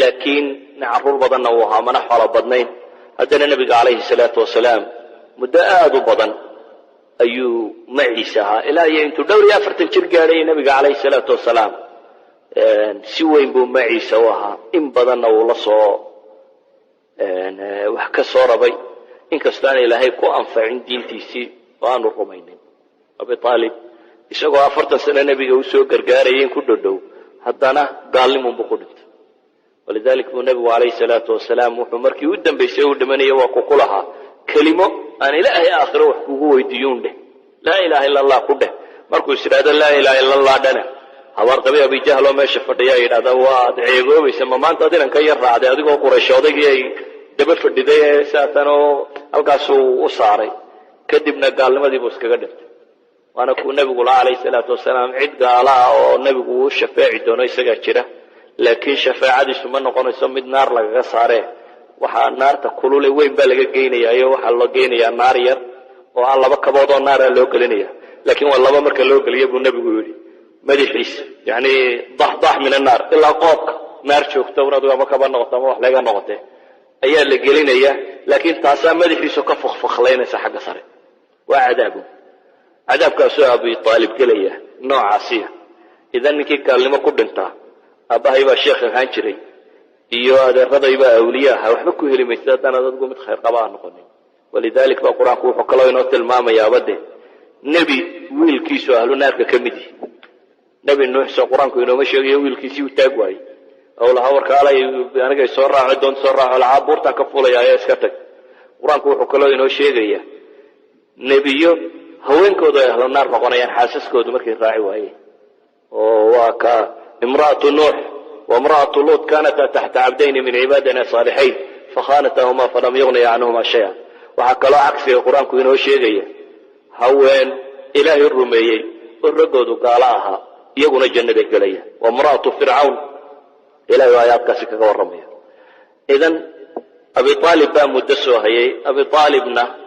لكن نعرض بدنا وها من حول بدنين هذا النبي عليه الصلاة والسلام مدة بدن أيو معيسها إلى ينتو دوري أفرت الشرقاري النبي عليه الصلاة والسلام سوين بو معيسة وها إن بدنا ولصو وحكا صوربي إن كستاني لهي كو أنفع دين تيسي وانو الرومينين أبي طالب إساقو أفرت سنة النبي وسو قرقاري ينكو دو هدانا قال لي من بقودت ولذلك النبي عليه الصلاة والسلام وحمركي ودن بيسيو دمنية وقوقلها كلمة أنا لا هي آخر وهو يديون به لا إله إلا الله كده مركو سرادة لا إله إلا الله دنا هوار قبي أبي جهل وما شفت يا إذا واد عيقو بيسمى ما أنت أدري كي يرفع هذا أديكو قريش أديك دبل في الدنيا ساتنو القاسو وصاري كدبنا قال لما دي بوسك قدرت وأنا كون النبي عليه الصلاة والسلام عد قالها والنبي الشفاعي دون يسجد لكن شفاعة سما نقول سميت نار لقى صاره وح النار تقولوا لي وين بالك جيني أيوه وح الله جيني النار ير والله بكبوض النار اللوكلينية لكن والله ما مركل اللوكلية بالنبي يقولي ما يحس يعني ضح من النار إلا قاق نار شوف تورد وما كبر نقطة ما لقى نقطة أيه اللي جينية لكن تعسام ما يحس كفخ فخلينا سحق صاره وعذابه عذاب كسوء أبي طالب كليه نوع عصيه إذا نكى كلمة قدنتها أباهي بشيخ هانشري iyo adeeradayba awliyaha waxba ku heli maysid dana dadku mid khayr qabaan noqonin walidaalika quraanku wuxuu kala inoo tilmaamayaa bade nabi wiilkiisu ahlu naarka kamidi nabi nuux soo quraanku inoo sheegay wiilkiisii u taag waayay oo la hawrka alay aniga soo raaco doon soo raaco la abuurta ka fulaya ay iska tag quraanku wuxuu kala inoo sheegaya nabiyo haweenkooda ahlu naar noqonayaan xaasaskoodu markay raaci waayeen oo waa ka imraatu nuux وامرأة لوط كانت تحت عبدين من عبادنا صالحين فخانتهما فلم يغني عنهما شيئا وحكى له عكس القرآن كوينه شيئا هوين إله الرميي الرقود قالها يقول الجنة قليا وامرأة فرعون إله آيات كاسك والرمية إذن أبي طالب بقى مدسوه هي أبي طالبنا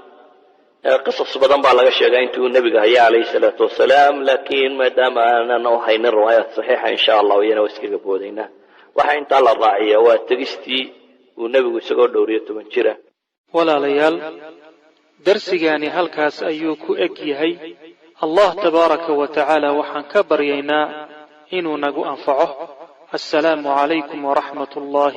قصص بدن بالغ الشيئين تو النبي عليه الصلاة والسلام لكن ما دام أننا هين الروايات صحيحة إن شاء الله وينا وسكي بودينا وحين طال الراعية وتجستي والنبي سقول دورية من شرة ولا ليال درسي يعني هالكاس أيوك أكيهي الله تبارك وتعالى وحن كبرينا إنو نقو أنفعه السلام عليكم ورحمة الله